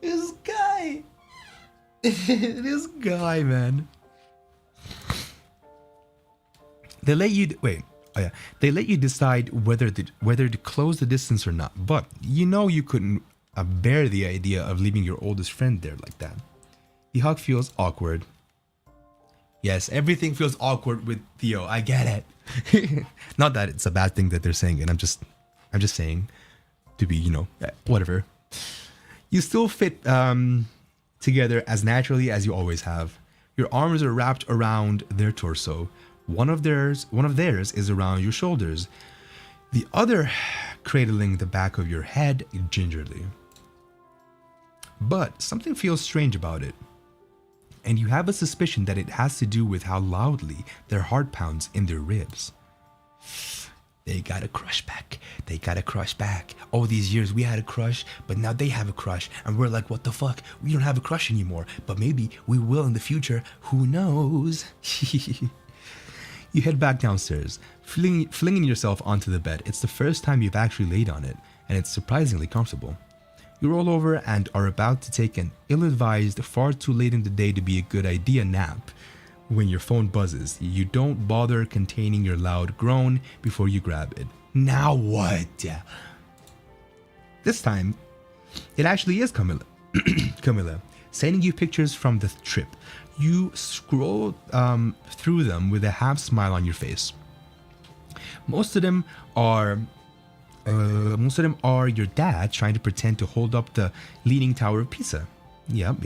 This guy. This guy, man. They let you wait. Oh yeah. They let you decide whether to close the distance or not. But you know you couldn't bear the idea of leaving your oldest friend there like that. The hug feels awkward. Yes, everything feels awkward with Theo. I get it. Not that it's a bad thing that they're saying it. I'm just saying to be, whatever. You still fit together as naturally as you always have. Your arms are wrapped around their torso. One of theirs is around your shoulders. The other cradling the back of your head gingerly. But something feels strange about it. And you have a suspicion that it has to do with how loudly their heart pounds in their ribs. They got a crush back. They got a crush back. All these years we had a crush, but now they have a crush. And we're like, what the fuck? We don't have a crush anymore. But maybe we will in the future. Who knows? You head back downstairs, flinging yourself onto the bed. It's the first time you've actually laid on it, and it's surprisingly comfortable. You roll over and are about to take an ill-advised, far too late in the day to be a good idea nap when your phone buzzes. You don't bother containing your loud groan before you grab it. Now what? This time, it actually is Camilla. Camilla, sending you pictures from the trip. You scroll through them with a half smile on your face. Most of them are your dad trying to pretend to hold up the Leaning Tower of Pisa. Yep.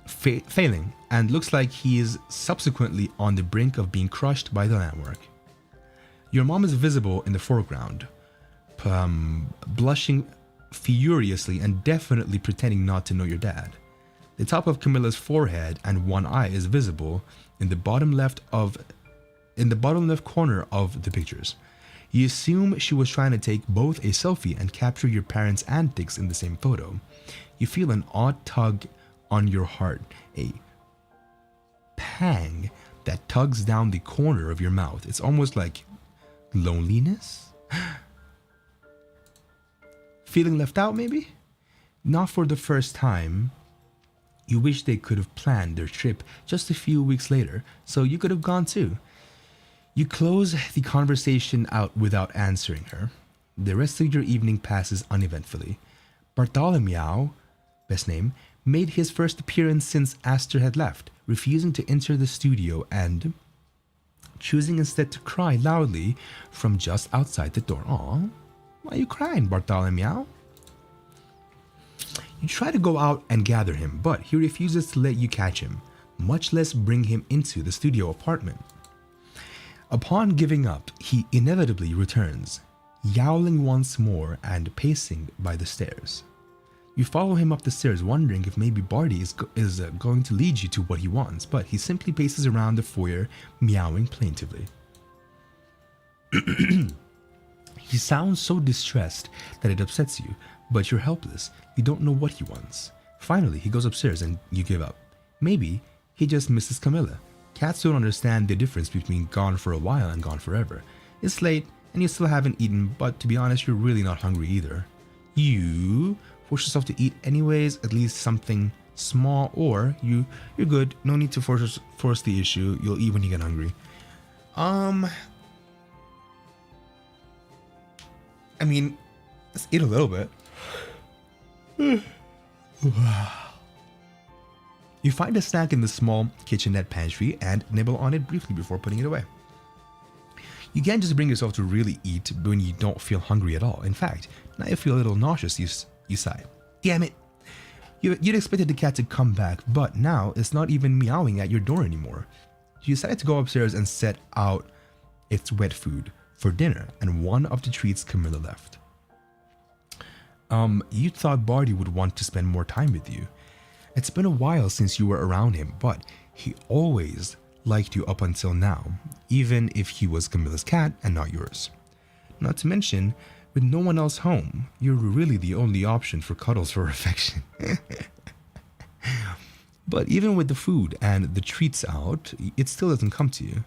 Failing, and looks like he is subsequently on the brink of being crushed by the landmark. Your mom is visible in the foreground, blushing furiously and definitely pretending not to know your dad. The top of Camilla's forehead and one eye is visible in the bottom left corner of the pictures. You assume she was trying to take both a selfie and capture your parents' antics in the same photo. You feel an odd tug on your heart, a pang that tugs down the corner of your mouth. It's almost like loneliness? Feeling left out, maybe? Not for the first time. You wish they could have planned their trip just a few weeks later, so you could have gone too. You close the conversation out without answering her. The rest of your evening passes uneventfully. Bartholomew, best name, made his first appearance since Astor had left, refusing to enter the studio and choosing instead to cry loudly from just outside the door. Aw, why are you crying, Bartholomew? You try to go out and gather him, but he refuses to let you catch him, much less bring him into the studio apartment. Upon giving up, he inevitably returns, yowling once more and pacing by the stairs. You follow him up the stairs, wondering if maybe Barty is going to lead you to what he wants, but he simply paces around the foyer, meowing plaintively. He sounds so distressed that it upsets you, but you're helpless. You don't know what he wants. Finally, he goes upstairs and you give up. Maybe he just misses Camilla. Cats don't understand the difference between gone for a while and gone forever. It's late and you still haven't eaten, but to be honest, you're really not hungry either. You force yourself to eat anyways, at least something small, or you're good. No need to force the issue. You'll eat when you get hungry. I mean, let's eat a little bit. You find a snack in the small kitchenette pantry and nibble on it briefly before putting it away. You can't just bring yourself to really eat when you don't feel hungry at all. In fact, now you feel a little nauseous, you sigh. Damn it! You'd expected the cat to come back, but now it's not even meowing at your door anymore. You decided to go upstairs and set out its wet food for dinner and one of the treats Camilla left. You thought Barty would want to spend more time with you. It's been a while since you were around him, but he always liked you up until now, even if he was Camilla's cat and not yours. Not to mention, With no one else home, you're really the only option for cuddles or affection. But even with the food and the treats out, it still doesn't come to you.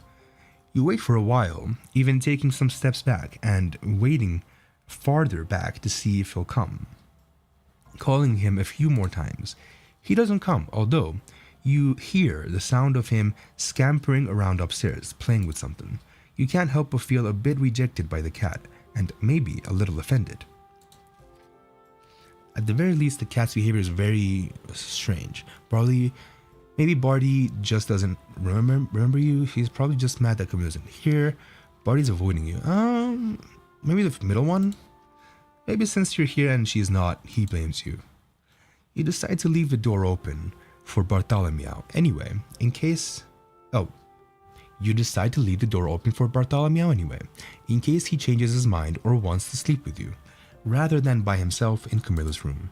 You wait for a while, even taking some steps back and waiting farther back to see if he'll come. Calling him a few more times. He doesn't come, although you hear the sound of him scampering around upstairs, playing with something. You can't help but feel a bit rejected by the cat, and maybe a little offended. At the very least, the cat's behavior is very strange. Maybe Barty just doesn't remember you. He's probably just mad that Camille isn't here. Barty's avoiding you. Maybe the middle one? Maybe since you're here and she's not, he blames you. You decide to leave the door open for Bartholomew. Anyway, you decide to leave the door open for Bartholomew anyway, in case he changes his mind or wants to sleep with you, rather than by himself in Camilla's room.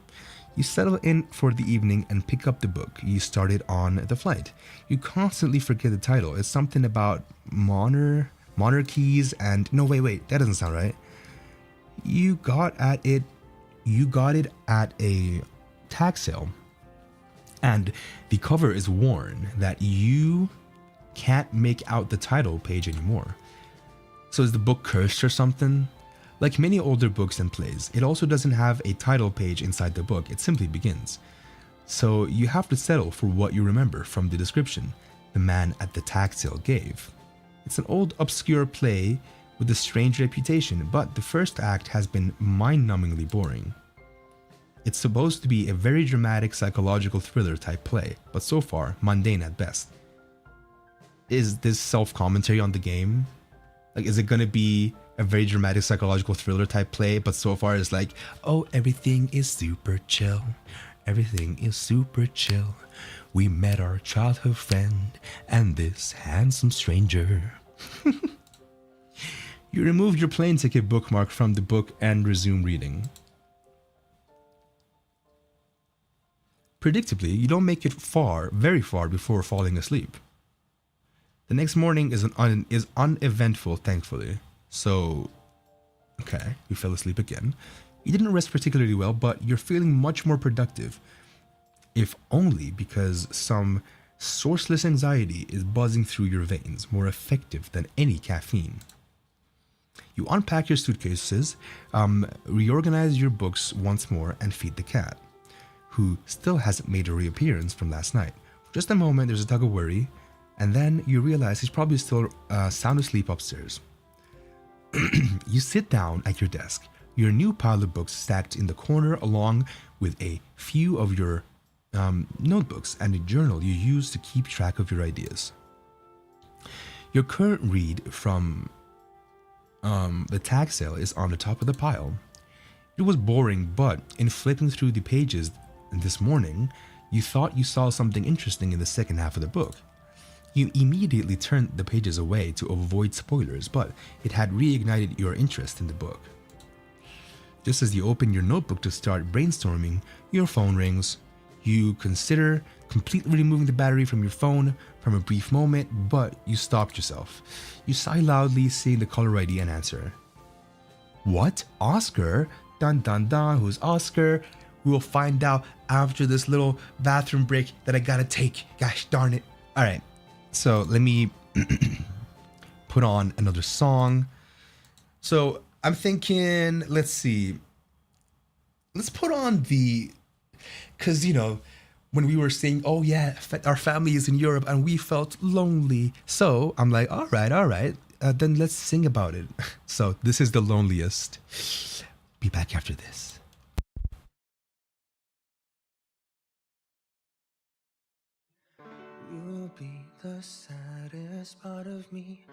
You settle in for the evening and pick up the book you started on the flight. You constantly forget the title. It's something about monarchies and no, wait, that doesn't sound right. You got it at a tag sale, and the cover is worn that you can't make out the title page anymore. So is the book cursed or something? Like many older books and plays, it also doesn't have a title page inside the book, it simply begins. So you have to settle for what you remember from the description the man at the tag sale gave. It's an old obscure play with a strange reputation, but the first act has been mind-numbingly boring. It's supposed to be a very dramatic psychological thriller type play, but so far, mundane at best. Is this self-commentary on the game? Like, is it gonna be a very dramatic psychological thriller type play, but so far it's like, oh, everything is super chill. Everything is super chill. We met our childhood friend and this handsome stranger. You remove your plane ticket bookmark from the book and resume reading. Predictably, you don't make it very far before falling asleep. The next morning is uneventful, thankfully. So, okay, you fell asleep again. You didn't rest particularly well, but you're feeling much more productive. If only because some sourceless anxiety is buzzing through your veins, more effective than any caffeine. You unpack your suitcases, reorganize your books once more, and feed the cat, who still hasn't made a reappearance from last night. For just a moment, there's a tug of worry, and then you realize he's probably still sound asleep upstairs. You sit down at your desk, your new pile of books stacked in the corner along with a few of your notebooks and a journal you use to keep track of your ideas. Your current read from the tag sale is on the top of the pile. It was boring, but in flipping through the pages this morning, you thought you saw something interesting in the second half of the book. You immediately turned the pages away to avoid spoilers, but it had reignited your interest in the book. Just as you open your notebook to start brainstorming, your phone rings. You consider completely removing the battery from your phone from a brief moment, but you stopped yourself. You sigh loudly, seeing the caller ID and answer. What? Oscar? Dun dun dun, who's Oscar? We will find out after this little bathroom break that I gotta take. Gosh darn it. Alright, so let me put on another song. So I'm thinking, let's see. Let's put on the... Because, you know, when we were saying, oh yeah, our family is in Europe and we felt lonely. So I'm like, all right. Then let's sing about it. So this is The Loneliest. Be back after this. You'll be the saddest part of me,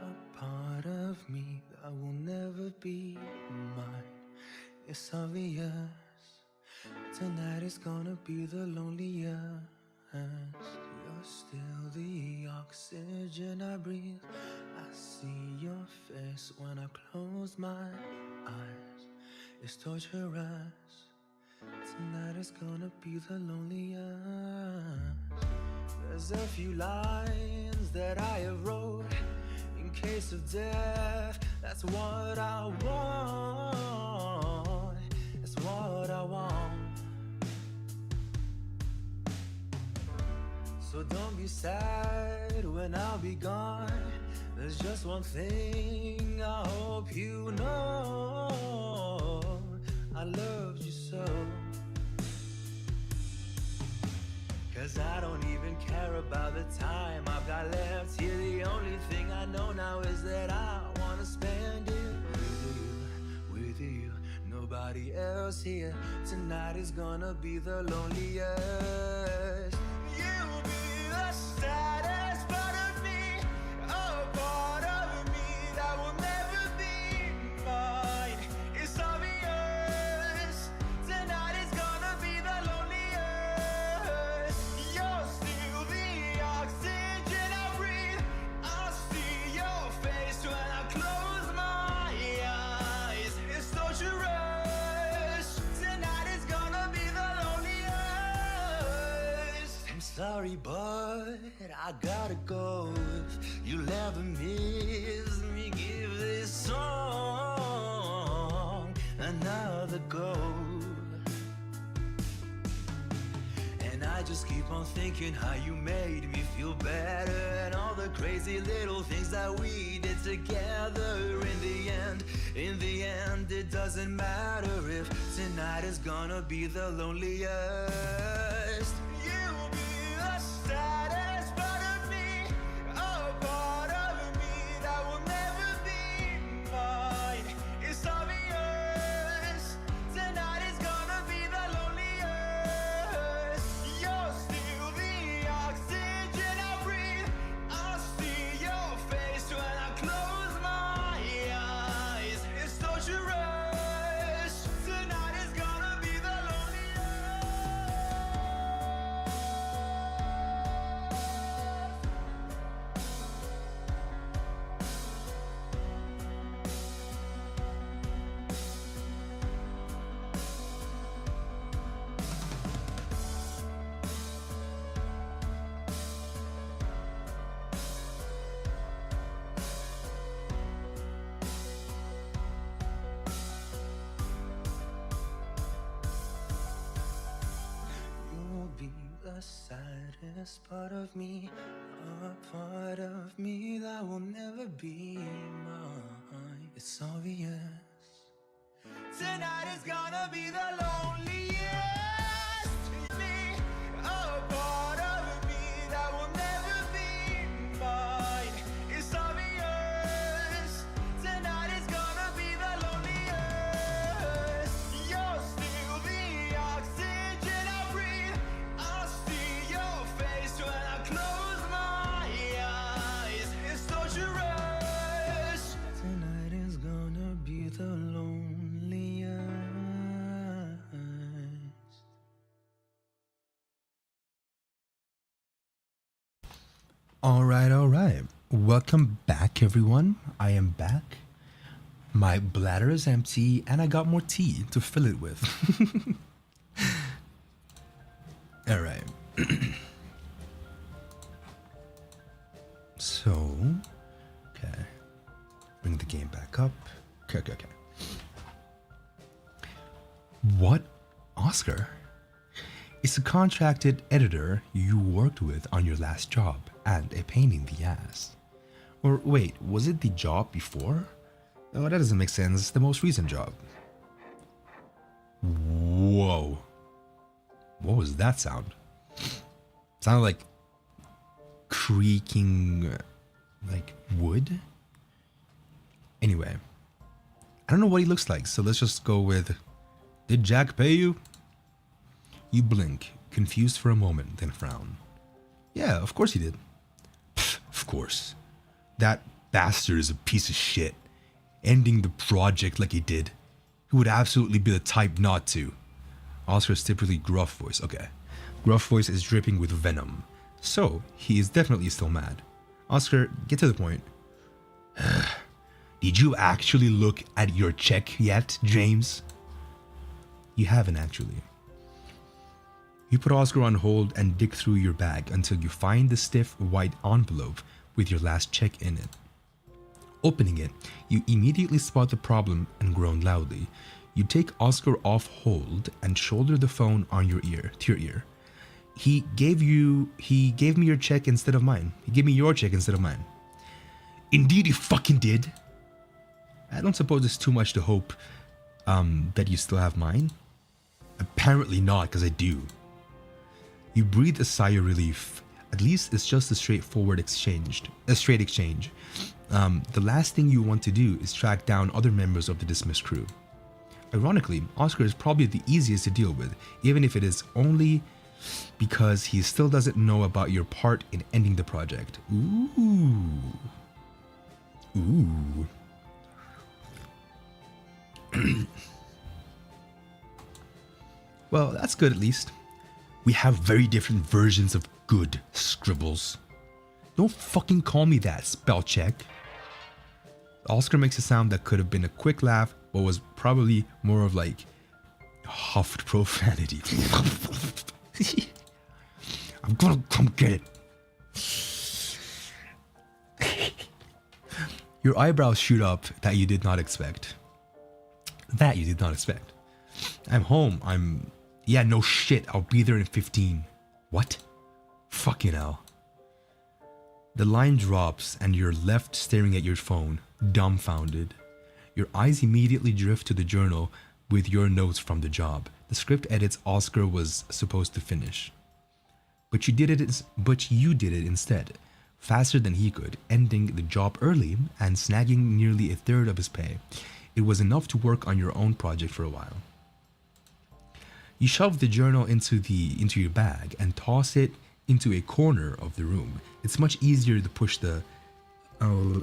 a part of me that will never be mine. It's obvious. Tonight is gonna be the loneliest. You're still the oxygen I breathe. I see your face when I close my eyes. It's torturous. Tonight is gonna be the loneliest. There's a few lines that I have wrote in case of death. That's what I want. That's what I want. So don't be sad when I'll be gone. There's just one thing I hope you know. I loved you so. 'Cause I don't even care about the time I've got left here. The only thing I know now is that I wanna spend it with you. Nobody else here. Tonight is gonna be the loneliest. You'll be the saddest part of me, a part of me that will never be mine. It's obvious. Tonight is gonna be the loneliest. You're still the oxygen I breathe. I see your face when I close my eyes. It's torturous. Tonight is gonna be the loneliest. I'm sorry, but I gotta go. If you'll ever miss me, give this song another go. And I just keep on thinking how you made me feel better, and all the crazy little things that we did together. In the end, it doesn't matter if tonight is gonna be the loneliest. You'll be the saddest part of me, a part of me that will never be mine. It's obvious. Tonight is gonna be the loneliest. You're still the oxygen I breathe. I see your face when I close my eyes. It's torturous. Tonight is gonna be the You'll be the saddest part of me, a part of me that will never be mine. It's obvious. Tonight is gonna be the loneliest. Me, a part of me that will never be mine. It's obvious. Tonight is gonna be the loneliest. You're still the oxygen I breathe. I see your face when I close my eyes. It's torturous. Tonight is gonna be the loneliest. All right. Welcome back, everyone. I am back. My bladder is empty, and I got more tea to fill it with. All right. So, okay. Bring the game back up. Okay. What? Oscar? Is a contracted editor you worked with on your last job and a pain in the ass. Or wait, was it the job before? Oh, that doesn't make sense. It's the most recent job. Whoa. What was that sound? Sounded like creaking, like wood? Anyway, I don't know what he looks like, so let's just go with, did Jack pay you? You blink, confused for a moment, then frown. Yeah, of course he did. Pfft, of course. That bastard is a piece of shit. Ending the project like he did. He would absolutely be the type not to. Oscar's typically gruff voice. Okay. Gruff voice is dripping with venom. So, he is definitely still mad. Oscar, get to the point. Did you actually look at your check yet, James? You haven't actually. You put Oscar on hold and dig through your bag until you find the stiff white envelope with your last check in it. Opening it, you immediately spot the problem and groan loudly. You take Oscar off hold and shoulder the phone on your ear to your ear. He gave me your check instead of mine. He gave me your check instead of mine. Indeed he fucking did. I don't suppose it's too much to hope that you still have mine? Apparently not, because I do. You breathe a sigh of relief. At least it's just a straight exchange. The last thing you want to do is track down other members of the dismissed crew. Ironically, Oscar is probably the easiest to deal with, even if it is only because he still doesn't know about your part in ending the project. Ooh. Well, that's good at least. We have very different versions of good, Scribbles. Don't fucking call me that, spell check. Oscar makes a sound that could have been a quick laugh, but was probably more of like huffed profanity. I'm gonna come get it. Your eyebrows shoot up that you did not expect. I'm home. Yeah, no shit. I'll be there in 15. What? Fucking hell. The line drops and you're left staring at your phone, dumbfounded. Your eyes immediately drift to the journal with your notes from the job. The script edits Oscar was supposed to finish. But you did it instead, faster than he could, ending the job early and snagging nearly a third of his pay. It was enough to work on your own project for a while. You shove the journal into your bag and toss it into a corner of the room. It's much easier to push the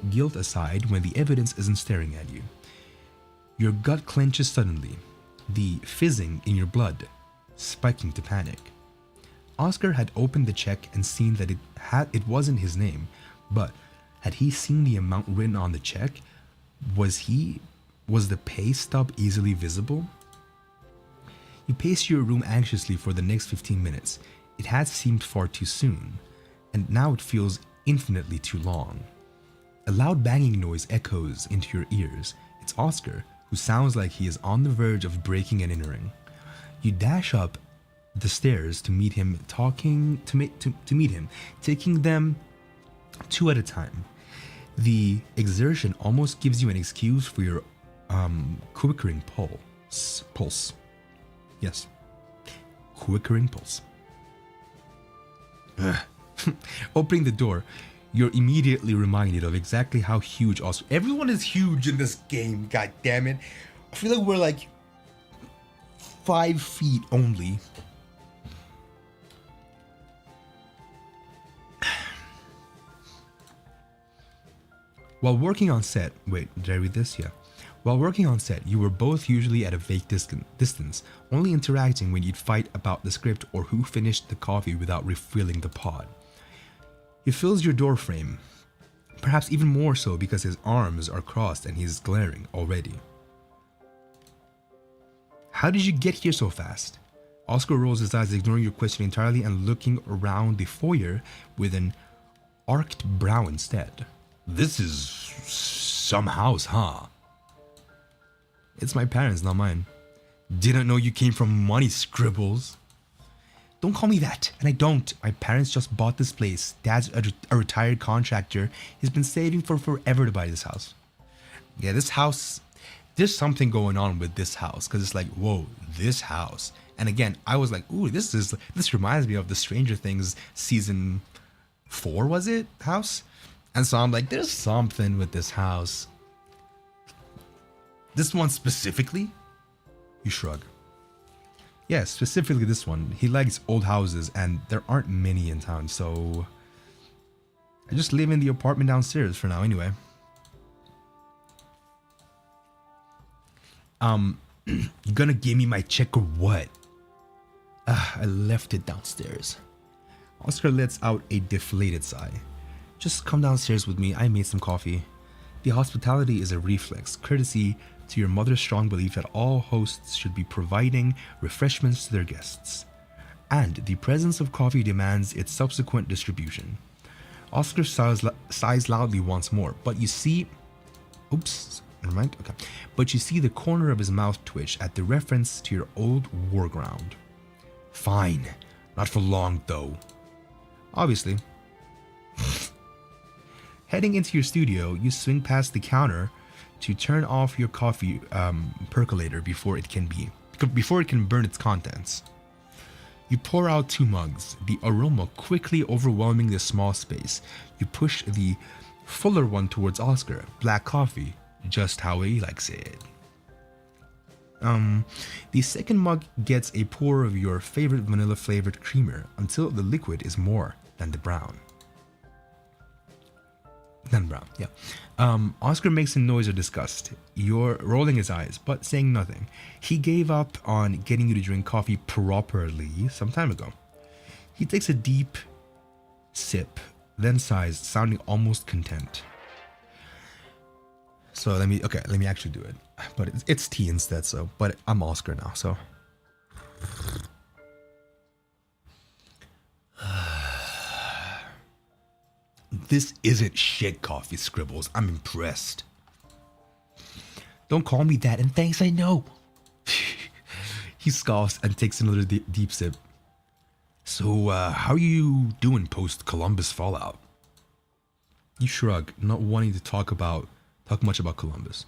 guilt aside when the evidence isn't staring at you. Your gut clenches suddenly, the fizzing in your blood spiking to panic. Oscar had opened the check and seen that it wasn't his name, but had he seen the amount written on the check? Was the pay stub easily visible? You pace your room anxiously for the next 15 minutes. It had seemed far too soon, and now it feels infinitely too long. A loud banging noise echoes into your ears. It's Oscar, who sounds like he is on the verge of breaking and entering. You dash up the stairs to meet him, taking them two at a time. The exertion almost gives you an excuse for your quickening pulse. Yes, quickening pulse. Opening the door, you're immediately reminded of exactly how huge Oscar. Everyone is huge in this game. God damn it! I feel like we're like 5 feet only. While working on set, wait, did I read this? Yeah. While working on set, you were both usually at a vague distance, only interacting when you'd fight about the script or who finished the coffee without refilling the pod. He fills your door frame, perhaps even more so because his arms are crossed and he's glaring already. How did you get here so fast? Oscar rolls his eyes, ignoring your question entirely and looking around the foyer with an arched brow instead. This is some house, huh? It's my parents, not mine. Didn't know you came from money, Scribbles. Don't call me that, and I don't. My parents just bought this place. Dad's a retired contractor. He's been saving for forever to buy this house. Yeah, this house, there's something going on with this house, because it's like, whoa, this house. And again, I was like, ooh, this reminds me of the Stranger Things season 4, was it? House? And so I'm like, there's something with this house. This one specifically? You shrug. Yeah, specifically this one. He likes old houses and there aren't many in town, so I just live in the apartment downstairs for now anyway. You gonna give me my check or what? I left it downstairs. Oscar lets out a deflated sigh. Just come downstairs with me, I made some coffee. The hospitality is a reflex, courtesy to your mother's strong belief that all hosts should be providing refreshments to their guests. And the presence of coffee demands its subsequent distribution. Oscar sighs loudly once more, but you see, Oops, never mind. Okay. But you see the corner of his mouth twitch at the reference to your old war ground. Fine. Not for long, though. Obviously. Heading into your studio, you swing past the counter to turn off your coffee percolator before it can burn its contents. You pour out 2 mugs, the aroma quickly overwhelming the small space. You push the fuller one towards Oscar, black coffee, just how he likes it. The second mug gets a pour of your favorite vanilla flavored creamer until the liquid is more than the brown. Oscar makes a noise of disgust. You're rolling his eyes, but saying nothing. He gave up on getting you to drink coffee properly some time ago. He takes a deep sip, then sighs, sounding almost content. So let me actually do it. But it's tea instead, but I'm Oscar now, so. This isn't shit coffee, Scribbles. I'm impressed. Don't call me that, and thanks, I know. He scoffs and takes another deep sip. So, how are you doing post-Columbus fallout? You shrug, not wanting to talk much about Columbus.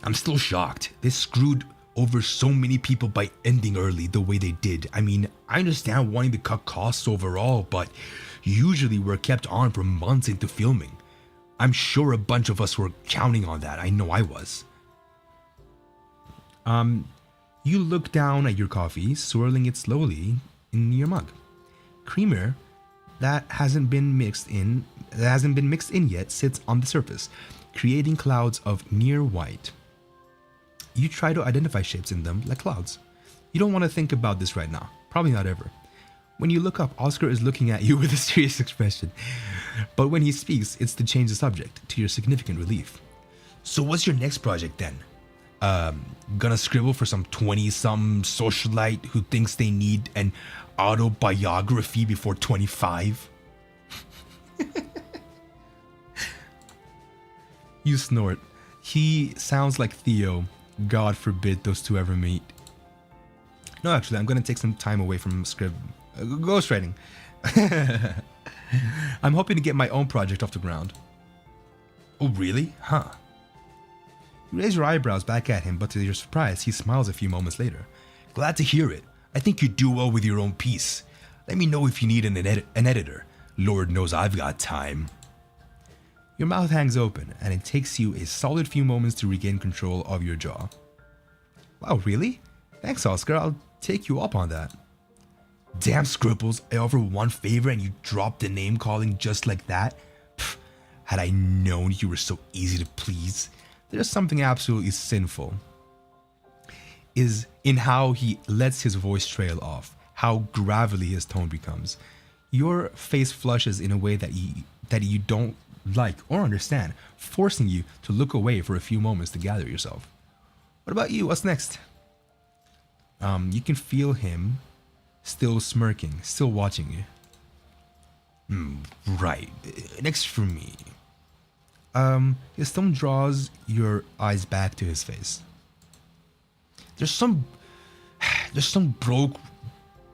I'm still shocked. They screwed over so many people by ending early the way they did. I mean, I understand wanting to cut costs overall, but usually we're kept on for months into filming. I'm sure a bunch of us were counting on that. I know I was. You look down at your coffee, swirling it slowly in your mug. Creamer that hasn't been mixed in yet sits on the surface, creating clouds of near white. You try to identify shapes in them like clouds. You don't want to think about this right now. Probably not ever. When you look up, Oscar is looking at you with a serious expression. But when he speaks, it's to change the subject, to your significant relief. So what's your next project then? Gonna scribble for some 20-some socialite who thinks they need an autobiography before 25? You snort. He sounds like Theo. God forbid those two ever meet. No, actually, I'm gonna take some time away from ghostwriting. I'm hoping to get my own project off the ground. Oh, really? Huh. You raise your eyebrows back at him, but to your surprise, he smiles a few moments later. Glad to hear it. I think you do well with your own piece. Let me know if you need an editor. Lord knows I've got time. Your mouth hangs open, and it takes you a solid few moments to regain control of your jaw. Wow, really? Thanks, Oscar. I'll take you up on that. Damn, Scribbles, I offer one favor and you drop the name calling just like that? Pfft, had I known you were so easy to please. There's something absolutely sinful is in how he lets his voice trail off, how gravelly his tone becomes. Your face flushes in a way that you don't like or understand, forcing you to look away for a few moments to gather yourself. What about you? What's next? You can feel him still smirking, still watching you. Right. Next for me. His tone draws your eyes back to his face. There's some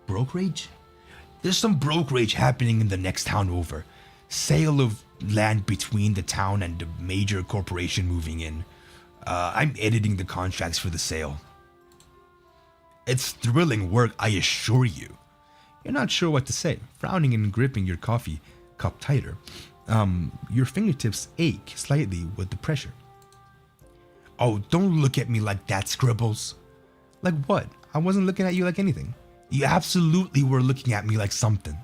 brokerage? There's some brokerage happening in the next town over. Sale of land between the town and the major corporation moving in. I'm editing the contracts for the sale. It's thrilling work, I assure you. You're not sure what to say, frowning and gripping your coffee cup tighter. Your fingertips ache slightly with the pressure. Oh, don't look at me like that, Scribbles. Like what? I wasn't looking at you like anything. You absolutely were looking at me like something.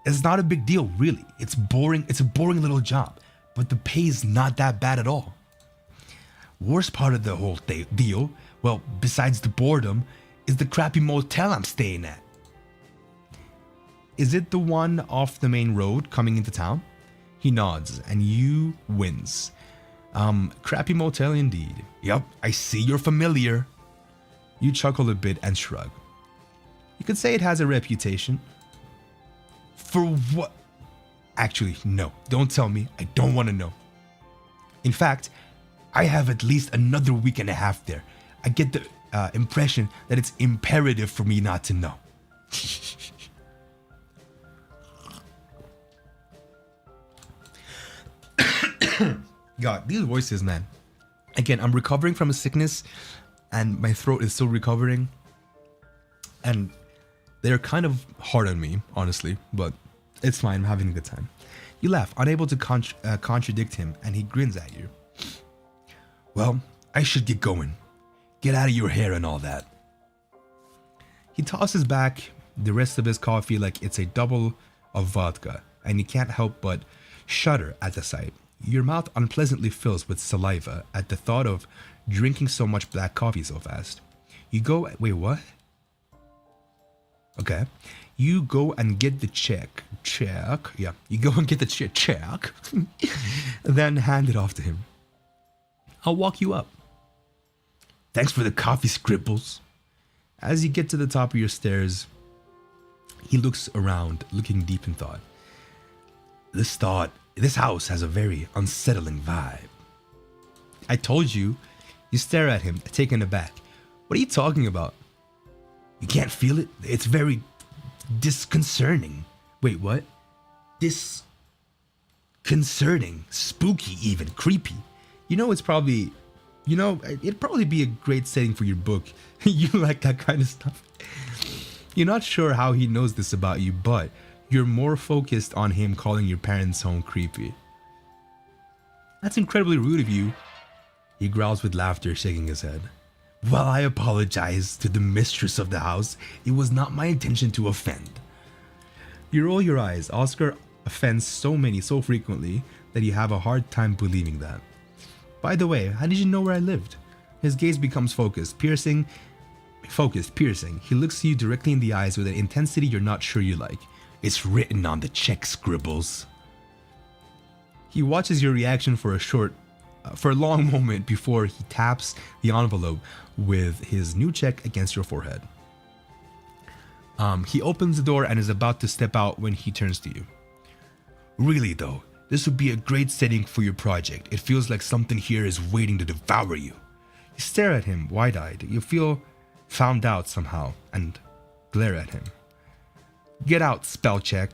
It's not a big deal, really. It's boring. It's a boring little job, but the pay's not that bad at all. Worst part of the whole deal, well, besides the boredom, is the crappy motel I'm staying at. Is it the one off the main road coming into town? He nods, and you wince. Crappy motel indeed. Yup, I see you're familiar. You chuckle a bit and shrug. You could say it has a reputation. For what? Actually, no. Don't tell me. I don't want to know. In fact, I have at least another week and a half there. I get the impression that it's imperative for me not to know. God, these voices, man. Again, I'm recovering from a sickness and my throat is still recovering. And they're kind of hard on me, honestly, but it's fine. I'm having a good time. You laugh, unable to contradict him, and he grins at you. Well, I should get going. Get out of your hair and all that. He tosses back the rest of his coffee like it's a double of vodka, and you can't help but shudder at the sight. Your mouth unpleasantly fills with saliva at the thought of drinking so much black coffee so fast. You go, wait, what? Okay. You go and get the check. Yeah. You go and get the check. Then hand it off to him. I'll walk you up. Thanks for the coffee, Scribbles. As you get to the top of your stairs, he looks around, looking deep in thought. This house has a very unsettling vibe. I told you. You stare at him, taken aback. What are you talking about? You can't feel it? It's very disconcerting. Wait, what? Disconcerting, spooky even, creepy. It'd probably be a great setting for your book. You like that kind of stuff. You're not sure how he knows this about you, but you're more focused on him calling your parents' home creepy. That's incredibly rude of you. He growls with laughter, shaking his head. Well, I apologize to the mistress of the house. It was not my intention to offend. You roll your eyes. Oscar offends so frequently that you have a hard time believing that. By the way, how did you know where I lived? His gaze becomes piercing. He looks you directly in the eyes with an intensity you're not sure you like. It's written on the check, Scribbles. He watches your reaction for a long moment before he taps the envelope with his new check against your forehead. He opens the door and is about to step out when he turns to you. Really though, this would be a great setting for your project. It feels like something here is waiting to devour you. You stare at him wide-eyed. You feel found out somehow and glare at him. Get out, spell check.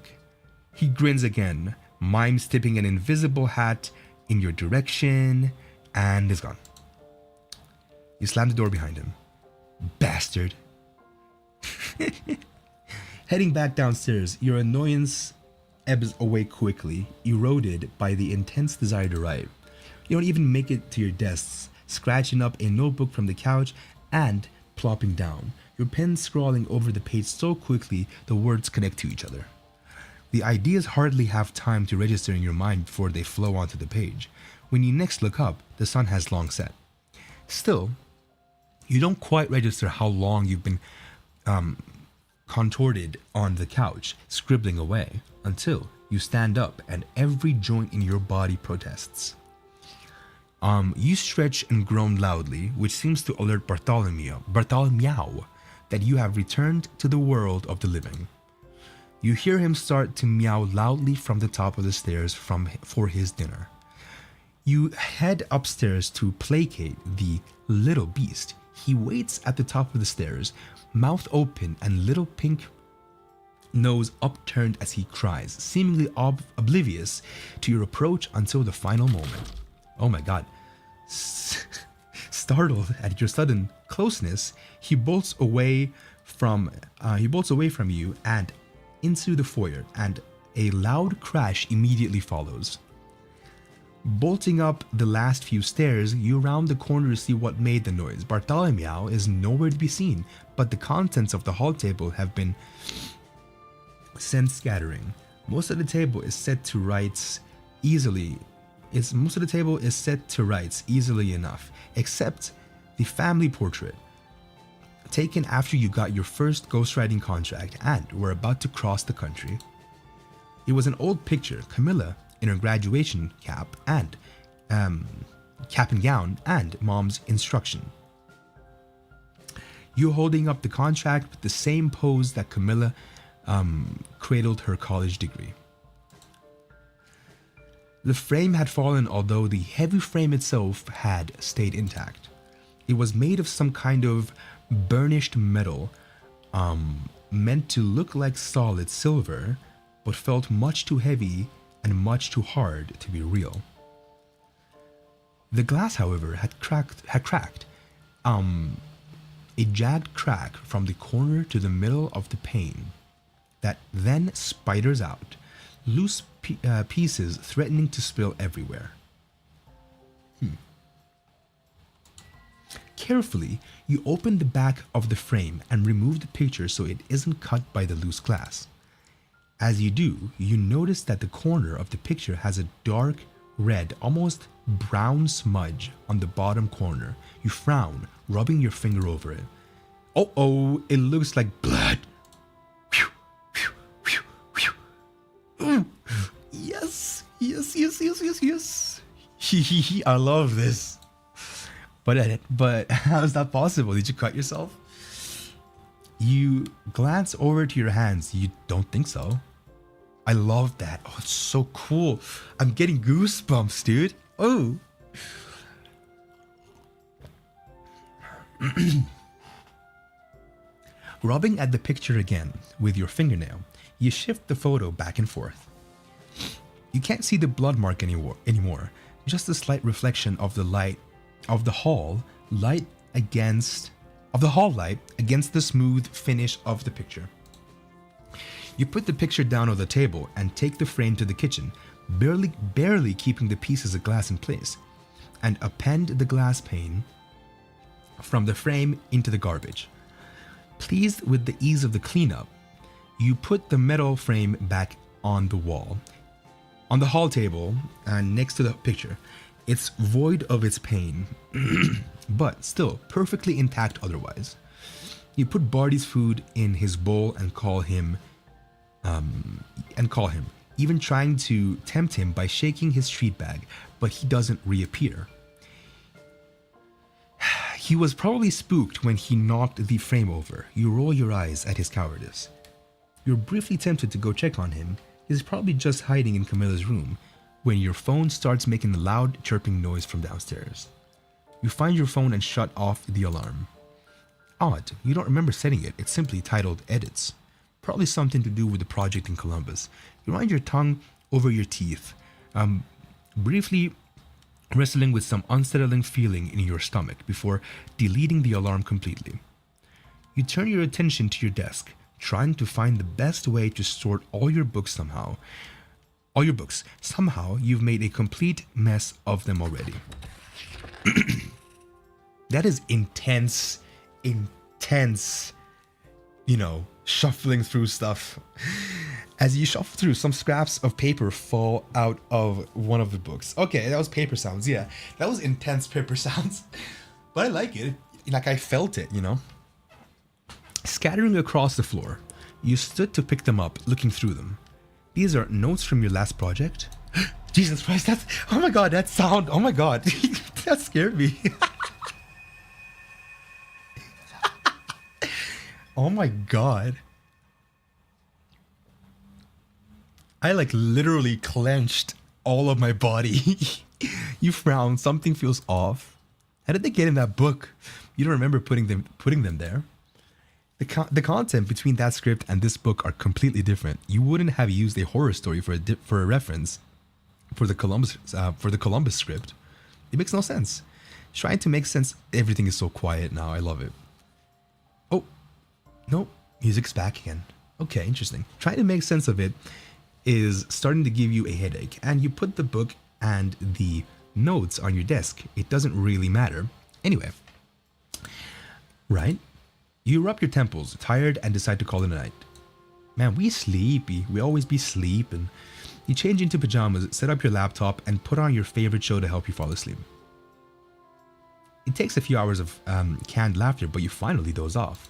He grins again, mimes tipping an invisible hat in your direction, and is gone. You slam the door behind him. Bastard. Heading back downstairs, your annoyance ebbs away quickly, eroded by the intense desire to write. You don't even make it to your desks, scratching up a notebook from the couch and plopping down, your pen scrawling over the page so quickly the words connect to each other. The ideas hardly have time to register in your mind before they flow onto the page. When you next look up, the sun has long set. Still, you don't quite register how long you've been contorted on the couch, scribbling away, until you stand up and every joint in your body protests. You stretch and groan loudly, which seems to alert Bartholomew that you have returned to the world of the living. You hear him start to meow loudly from the top of the stairs for his dinner. You head upstairs to placate the little beast. He waits at the top of the stairs, mouth open and little pink nose upturned as he cries, seemingly oblivious to your approach until the final moment. Oh my god. Startled at your sudden closeness, he bolts away from you and into the foyer, and a loud crash immediately follows. Bolting up the last few stairs, you round the corner to see what made the noise. Bartholomew is nowhere to be seen, but the contents of the hall table have been sent scattering. Most of the table is set to rights easily enough, except the family portrait, taken after you got your first ghostwriting contract and were about to cross the country. It was an old picture, Camilla in her graduation cap and gown and mom's instruction. You holding up the contract with the same pose that Camilla cradled her college degree. The frame had fallen, although the heavy frame itself had stayed intact. It was made of some kind of burnished metal, meant to look like solid silver, but felt much too heavy and much too hard to be real. The glass, however, had cracked. A jagged crack from the corner to the middle of the pane that then spiders out, loose pieces threatening to spill everywhere. Carefully, you open the back of the frame and remove the picture so it isn't cut by the loose glass. As you do, you notice that the corner of the picture has a dark red, almost brown smudge on the bottom corner. You frown, rubbing your finger over it. Oh, it looks like blood. Yes. I love this. But how is that possible? Did you cut yourself? You glance over to your hands. You don't think so. I love that. Oh, it's so cool. I'm getting goosebumps, dude. Oh. Rubbing at the picture again with your fingernail, you shift the photo back and forth. You can't see the blood mark anymore. Just a slight reflection of the light of the hall light against the smooth finish of the picture. You put the picture down on the table and take the frame to the kitchen, barely keeping the pieces of glass in place, and append the glass pane from the frame into the garbage. Pleased with the ease of the cleanup, you put the metal frame back on the wall, on the hall table, and next to the picture. It's void of its pane, but still perfectly intact otherwise. You put Barty's food in his bowl and call him, even trying to tempt him by shaking his treat bag, but he doesn't reappear. He was probably spooked when he knocked the frame over. You roll your eyes at his cowardice. You're briefly tempted to go check on him. He's probably just hiding in Camilla's room when your phone starts making a loud chirping noise from downstairs. You find your phone and shut off the alarm. Odd, you don't remember setting it. It's simply titled Edits. Probably something to do with the project in Columbus. You run your tongue over your teeth, briefly wrestling with some unsettling feeling in your stomach before deleting the alarm completely. You turn your attention to your desk, trying to find the best way to sort all your books somehow. Somehow you've made a complete mess of them already. That is intense, shuffling through stuff. As you shuffle through, some scraps of paper fall out of one of the books. Okay, that was paper sounds. Yeah, that was intense paper sounds. But I like it. Like I felt it, Scattering across the floor, you stood to pick them up, looking through them. These are notes from your last project. Jesus Christ, oh my god, that sound, oh my god, that scared me. Oh my god. I literally clenched all of my body. You frown, something feels off. How did they get in that book? You don't remember putting them there. The content between that script and this book are completely different. You wouldn't have used a horror story for a reference for the Columbus script. It makes no sense. Trying to make sense, everything is so quiet now. I love it. Oh, no, music's back again. Okay, interesting. Trying to make sense of it is starting to give you a headache, and you put the book and the notes on your desk. It doesn't really matter. Anyway, right? You rub your temples, tired, and decide to call it a night. Man, we sleepy. We always be sleeping. You change into pajamas, set up your laptop, and put on your favorite show to help you fall asleep. It takes a few hours of canned laughter, but you finally doze off.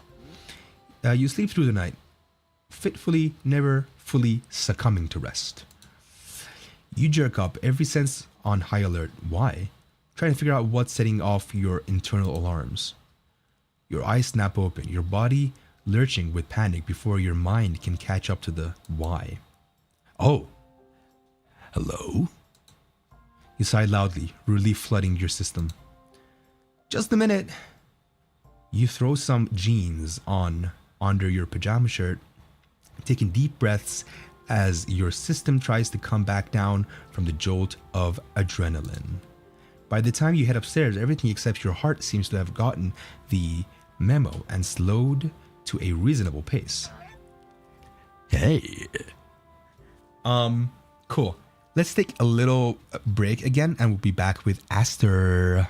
You sleep through the night, fitfully, never fully succumbing to rest. You jerk up, every sense on high alert. Why? Trying to figure out what's setting off your internal alarms. Your eyes snap open, your body lurching with panic before your mind can catch up to the why. Oh, hello? You sigh loudly, relief flooding your system. Just a minute. You throw some jeans on under your pajama shirt, taking deep breaths as your system tries to come back down from the jolt of adrenaline. By the time you head upstairs, everything except your heart seems to have gotten the memo and slowed to a reasonable pace. Hey. Cool. Let's take a little break again and we'll be back with Aster.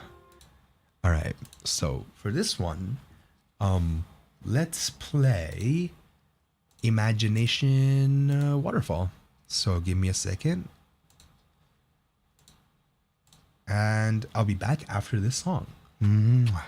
All right. So for this one, let's play Imagination Waterfall. So give me a second. And I'll be back after this song. Mwah.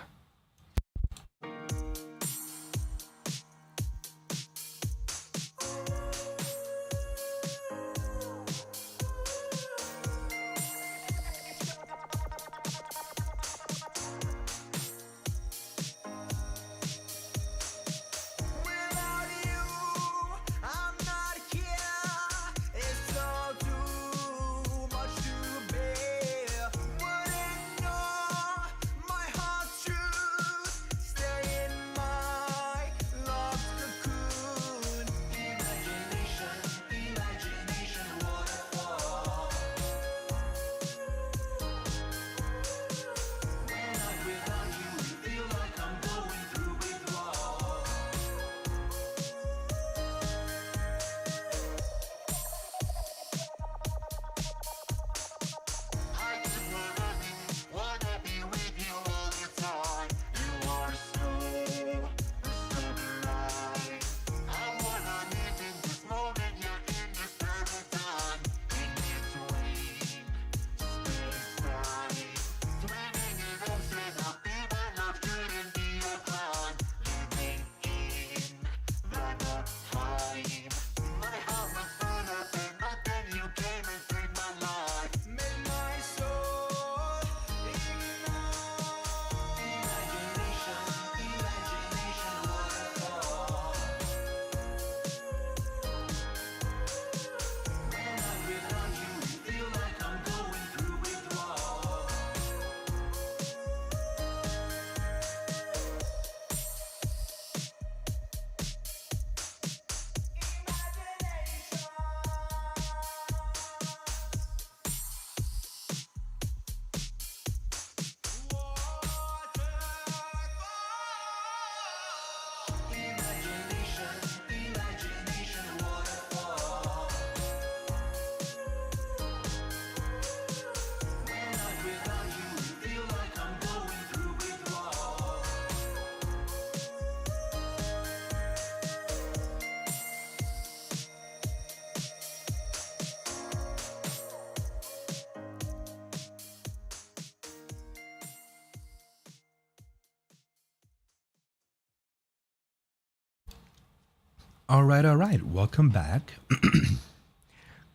All right. Welcome back.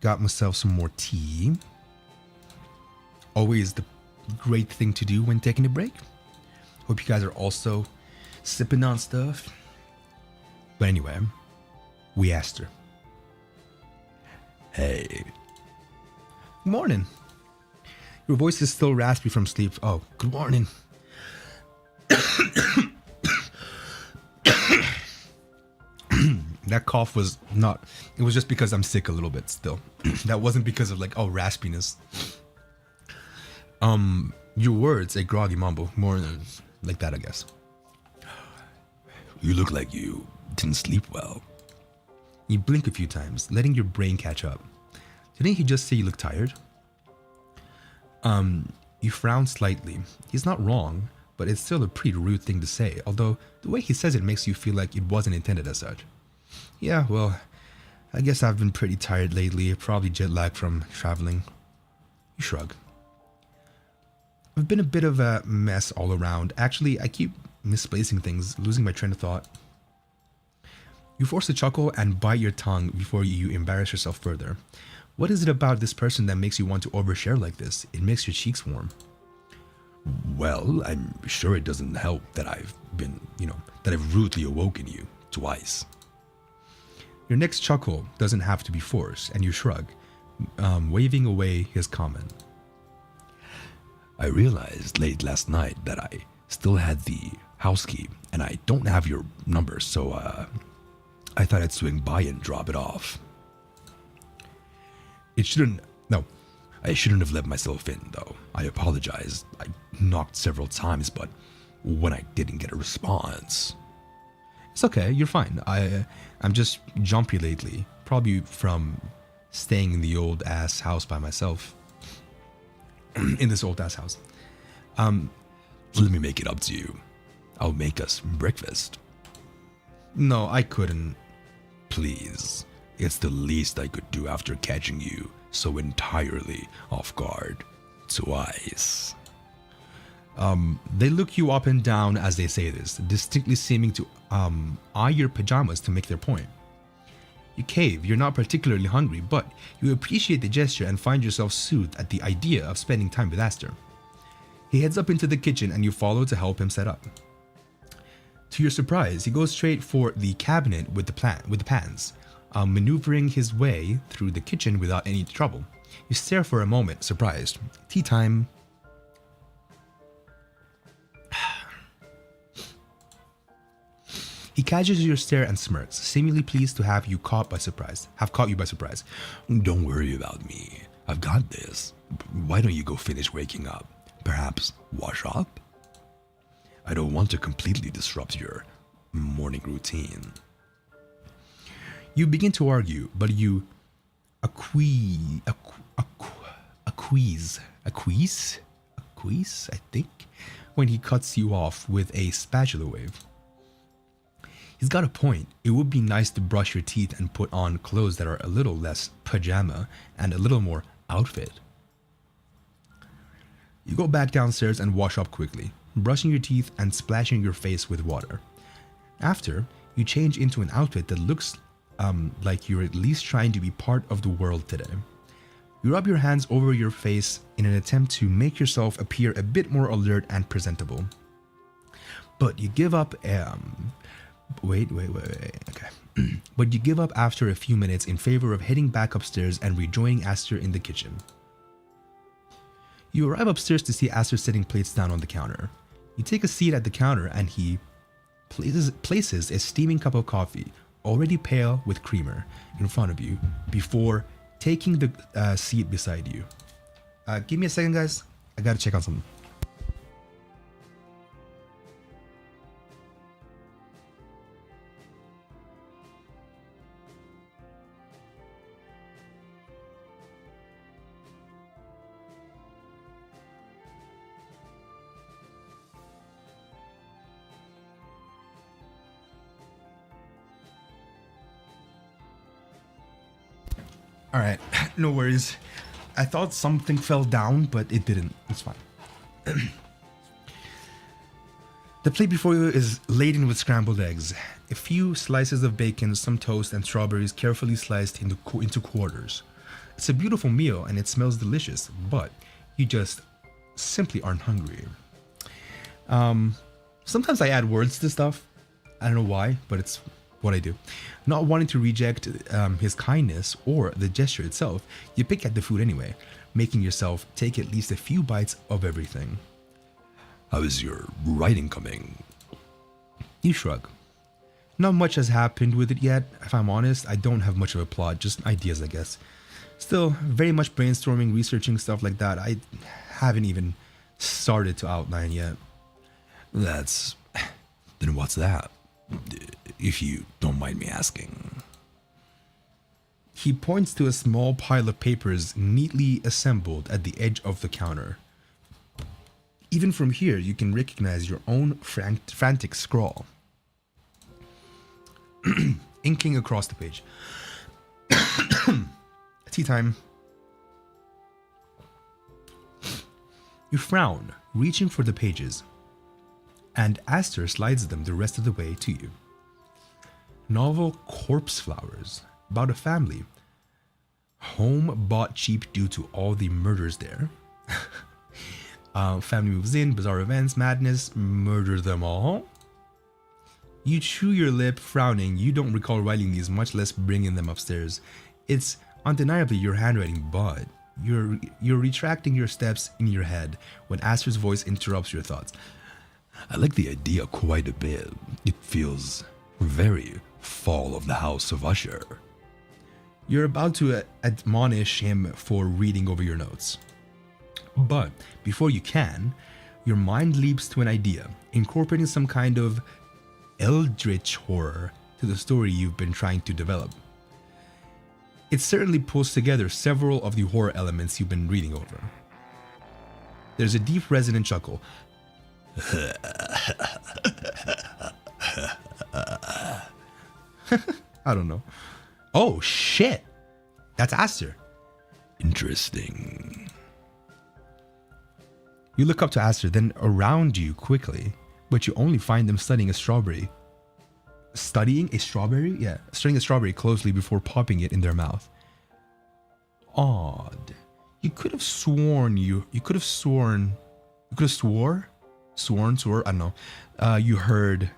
Got myself some more tea. Always the great thing to do when taking a break. Hope you guys are also sipping on stuff. But anyway, we asked her. Hey. Good morning. Your voice is still raspy from sleep. Oh, good morning. That cough was not, it was just because I'm sick a little bit still. That wasn't because of like, oh, raspiness. Your words, a groggy mumble, more like that, I guess. You look like you didn't sleep well. You blink a few times, letting your brain catch up. Didn't he just say you look tired? You frown slightly. He's not wrong, but it's still a pretty rude thing to say, although the way he says it makes you feel like it wasn't intended as such. Yeah, well, I guess I've been pretty tired lately, probably jet lag from traveling. You shrug. I've been a bit of a mess all around. Actually, I keep misplacing things, losing my train of thought. You force a chuckle and bite your tongue before you embarrass yourself further. What is it about this person that makes you want to overshare like this? It makes your cheeks warm. Well, I'm sure it doesn't help that I've been, that I've rudely awoken you twice. Your next chuckle doesn't have to be forced, and you shrug, waving away his comment. I realized late last night that I still had the house key, and I don't have your number, so I thought I'd swing by and drop it off. It shouldn't. No, I shouldn't have let myself in, though. I apologize. I knocked several times, but when I didn't get a response. It's okay, you're fine. I'm just jumpy lately. Probably from staying in the old ass house by myself. In this old ass house. Let me make it up to you. I'll make us breakfast. No, I couldn't. Please. It's the least I could do after catching you so entirely off guard. Twice. They look you up and down as they say this, distinctly seeming to eye your pajamas to make their point. You cave, you're not particularly hungry, but you appreciate the gesture and find yourself soothed at the idea of spending time with Aster. He heads up into the kitchen and you follow to help him set up. To your surprise, he goes straight for the cabinet with the pans, maneuvering his way through the kitchen without any trouble. You stare for a moment, surprised. Tea time. He catches your stare and smirks, seemingly pleased to have caught you by surprise. Don't worry about me. I've got this. Why don't you go finish waking up? Perhaps wash up? I don't want to completely disrupt your morning routine. You begin to argue, but you acquiesce, I think, when he cuts you off with a spatula wave. He's got a point. It would be nice to brush your teeth and put on clothes that are a little less pajama and a little more outfit. You go back downstairs and wash up quickly, brushing your teeth and splashing your face with water. After, you change into an outfit that looks like you're at least trying to be part of the world today. You rub your hands over your face in an attempt to make yourself appear a bit more alert and presentable. But you give up. Wait. Okay. But you give up after a few minutes in favor of heading back upstairs and rejoining Aster in the kitchen. You arrive upstairs to see Aster setting plates down on the counter. You take a seat at the counter and he places a steaming cup of coffee, already pale with creamer, in front of you before taking the seat beside you. Give me a second, guys. I gotta check on something. All right, no worries. I thought something fell down, but it didn't. It's fine. The plate before you is laden with scrambled eggs, a few slices of bacon, some toast, and strawberries carefully sliced into quarters. It's a beautiful meal and it smells delicious, but you just simply aren't hungry. Sometimes I add words to stuff. I don't know why, but it's what I do. Not wanting to reject his kindness or the gesture itself, you pick at the food anyway, making yourself take at least a few bites of everything. How is your writing coming? You shrug. Not much has happened with it yet. If I'm honest, I don't have much of a plot, just ideas, I guess. Still, very much brainstorming, researching stuff like that. I haven't even started to outline yet. Then what's that? If you don't mind me asking. He points to a small pile of papers neatly assembled at the edge of the counter. Even from here, you can recognize your own frantic scrawl. Inking across the page. Tea time. You frown, reaching for the pages, and Aster slides them the rest of the way to you. Novel corpse flowers, about a family. Home bought cheap due to all the murders there. Family moves in, bizarre events, madness, murder them all. You chew your lip, frowning. You don't recall writing these, much less bringing them upstairs. It's undeniably your handwriting, but You're retracting your steps in your head when Aster's voice interrupts your thoughts. I like the idea quite a bit. It feels very Fall of the House of Usher. You're about to admonish him for reading over your notes. But before you can, your mind leaps to an idea, incorporating some kind of eldritch horror to the story you've been trying to develop. It certainly pulls together several of the horror elements you've been reading over. There's a deep resonant chuckle. I don't know. Oh shit! That's Aster. Interesting. You look up to Aster, then around you quickly, but you only find them studying a strawberry. Studying a strawberry? Yeah, studying a strawberry closely before popping it in their mouth. Odd. You could have sworn, I don't know. You heard,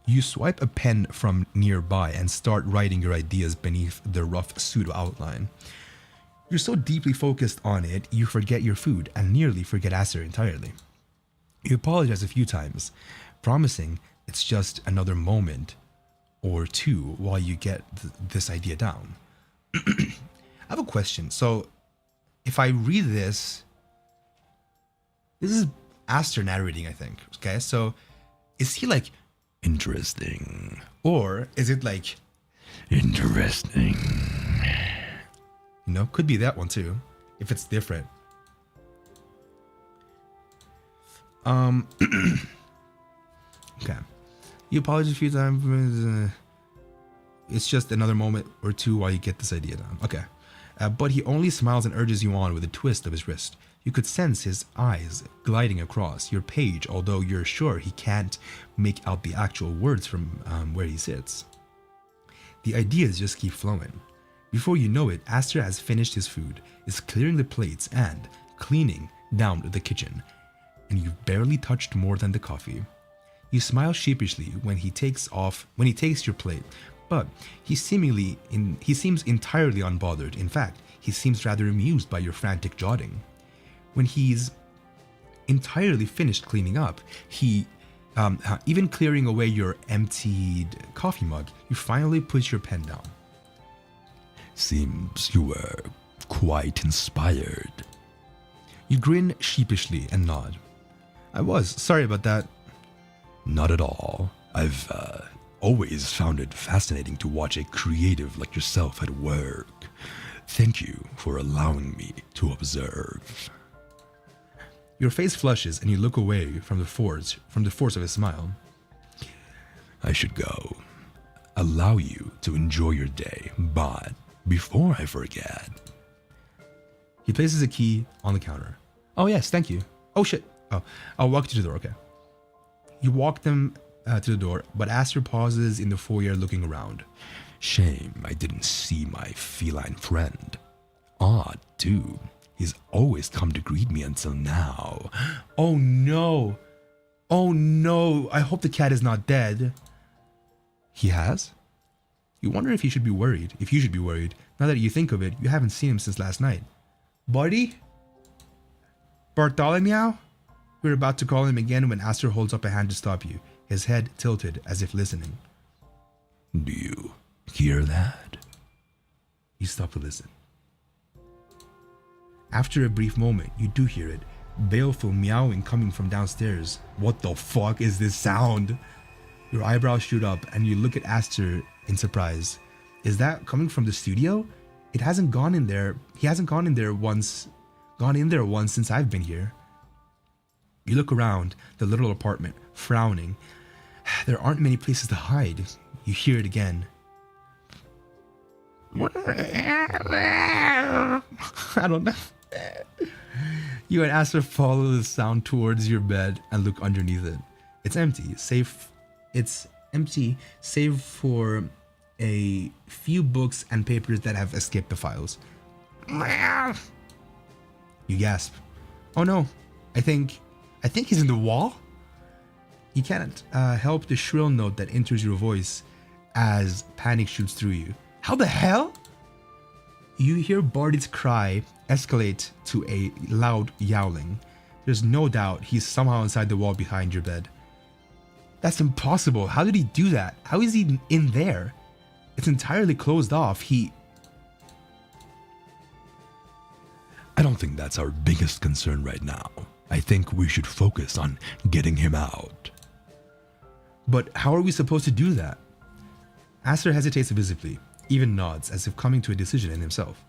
you swipe a pen from nearby and start writing your ideas beneath the rough pseudo outline. You're so deeply focused on it, you forget your food and nearly forget Aster entirely. You apologize a few times, promising it's just another moment or two while you get this idea down. I have a question. So, if I read this is Aster narrating, I think. Okay, so is he like interesting, or is it like interesting? You know, could be that one too, if it's different. Okay. You apologize a few times. It's just another moment or two while you get this idea down. Okay. But he only smiles and urges you on with a twist of his wrist. You could sense his eyes gliding across your page, although you're sure he can't make out the actual words from where he sits. The ideas just keep flowing. Before you know it, Aster has finished his food, is clearing the plates and cleaning down the kitchen, and you've barely touched more than the coffee. You smile sheepishly when he takes your plate, but he seems entirely unbothered. In fact, he seems rather amused by your frantic jotting. When he's entirely finished cleaning up, even clearing away your emptied coffee mug, you finally put your pen down. Seems you were quite inspired. You grin sheepishly and nod. I was. Sorry about that. Not at all. I've always found it fascinating to watch a creative like yourself at work. Thank you for allowing me to observe. Your face flushes and you look away from the force of his smile. I should go. Allow you to enjoy your day, but before I forget. He places a key on the counter. Oh yes, thank you. Oh shit. Oh, I'll walk you to the door, okay. You walk them to the door, but Aster pauses in the foyer looking around. Shame I didn't see my feline friend. Odd, too. He's always come to greet me until now. Oh no. Oh no. I hope the cat is not dead. He has? You wonder if you should be worried. Now that you think of it, you haven't seen him since last night. Buddy? Bartholomew? We're about to call him again when Aster holds up a hand to stop you, his head tilted as if listening. Do you hear that? You stop to listen. After a brief moment, you do hear it. Baleful meowing coming from downstairs. What the fuck is this sound? Your eyebrows shoot up and you look at Aster in surprise. Is that coming from the studio? It hasn't gone in there. He hasn't gone in there once since I've been here. You look around the little apartment, frowning. There aren't many places to hide. You hear it again. I don't know. You and Aster follow the sound towards your bed and look underneath it. It's empty, save for a few books and papers that have escaped the files. You gasp. Oh no, I think he's in the wall? You can't help the shrill note that enters your voice as panic shoots through you. How the hell? You hear Barty's cry escalate to a loud yowling. There's no doubt he's somehow inside the wall behind your bed. That's impossible. How did he do that? How is he in there? It's entirely closed off. I don't think that's our biggest concern right now. I think we should focus on getting him out. But how are we supposed to do that? Aster hesitates visibly, even nods as if coming to a decision in himself.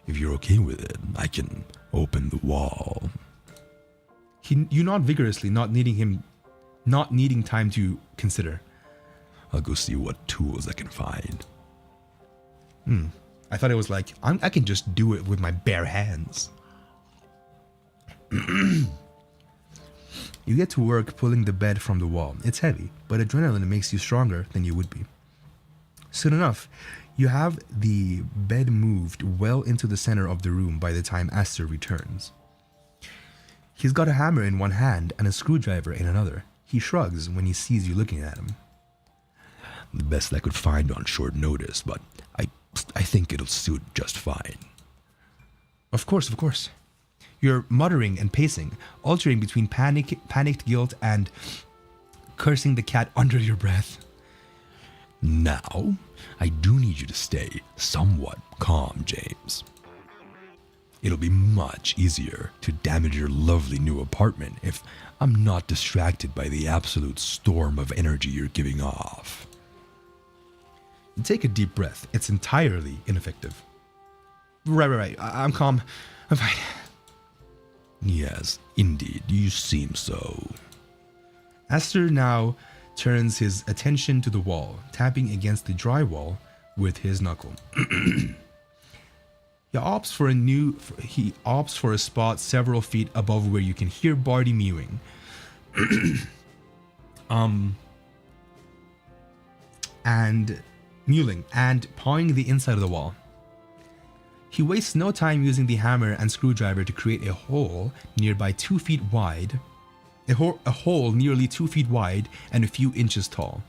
If you're okay with it, I can open the wall. You nod vigorously, not needing time to consider. I'll go see what tools I can find. I thought it was like, I can just do it with my bare hands. You get to work pulling the bed from the wall. It's heavy, but adrenaline makes you stronger than you would be. Soon enough, you have the bed moved well into the center of the room by the time Aster returns. He's got a hammer in one hand and a screwdriver in another. He shrugs when he sees you looking at him. The best I could find on short notice, but I think it'll suit just fine. Of course. You're muttering and pacing, altering between panicked guilt and cursing the cat under your breath. Now, I do need you to stay somewhat calm, James. It'll be much easier to damage your lovely new apartment if I'm not distracted by the absolute storm of energy you're giving off. Take a deep breath. It's entirely ineffective. Right. I'm calm. I'm fine. Yes, indeed, you seem so. Aster now turns his attention to the wall, tapping against the drywall with his knuckle. He opts for a spot several feet above where you can hear Barty mewing. And mewling and pawing the inside of the wall. He wastes no time using the hammer and screwdriver to create a hole nearly 2 feet wide. A hole nearly 2 feet wide and a few inches tall.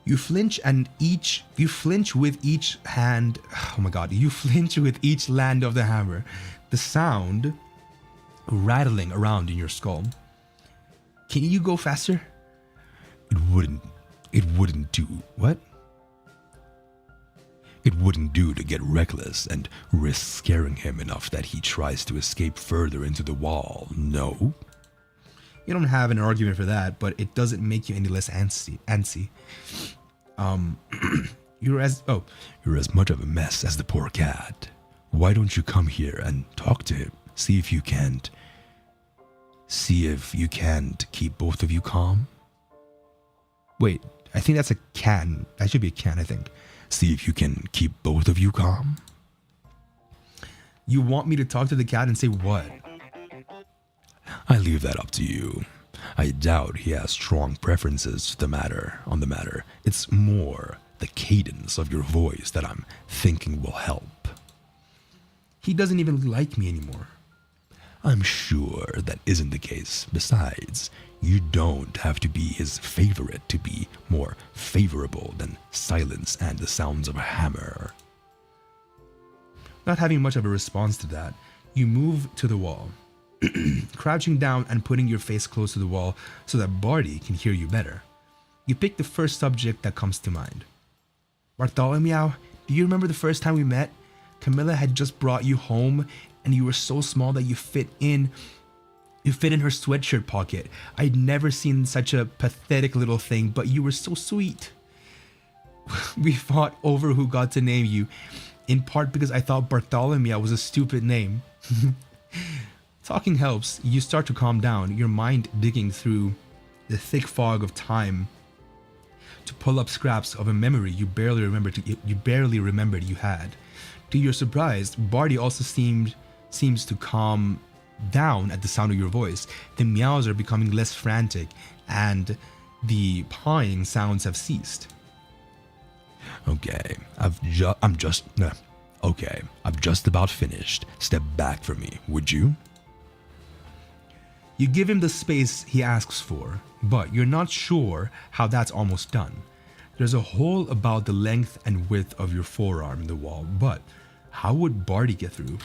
You flinch with each hand. Oh my god, you flinch with each land of the hammer. The sound rattling around in your skull. Can you go faster? It wouldn't do. What? It wouldn't do to get reckless and risk scaring him enough that he tries to escape further into the wall, no? You don't have an argument for that, but it doesn't make you any less antsy. You're as much of a mess as the poor cat. Why don't you come here and talk to him? See if you can't keep both of you calm? Wait, I think that's a can. That should be a can, I think. See if you can keep both of you calm? You want me to talk to the cat and say what? I leave that up to you. I doubt he has strong preferences on the matter. It's more the cadence of your voice that I'm thinking will help. He doesn't even like me anymore. I'm sure that isn't the case. Besides, you don't have to be his favorite to be more favorable than silence and the sounds of a hammer. Not having much of a response to that, you move to the wall, crouching down and putting your face close to the wall so that Barty can hear you better. You pick the first subject that comes to mind. Bartholomew, do you remember the first time we met? Camilla had just brought you home and you were so small that you fit in her sweatshirt pocket. I'd never seen such a pathetic little thing, but you were so sweet. We fought over who got to name you, in part because I thought Bartholomew was a stupid name. Talking helps. You start to calm down, your mind digging through the thick fog of time to pull up scraps of a memory you barely remembered you had. To your surprise, Barty also seems to calm down at the sound of your voice. The meows are becoming less frantic and the pawing sounds have ceased. Okay, I've just about finished. Step back from me, would you? You give him the space he asks for, but you're not sure how that's almost done. There's a hole about the length and width of your forearm in the wall, but How would Barty get through?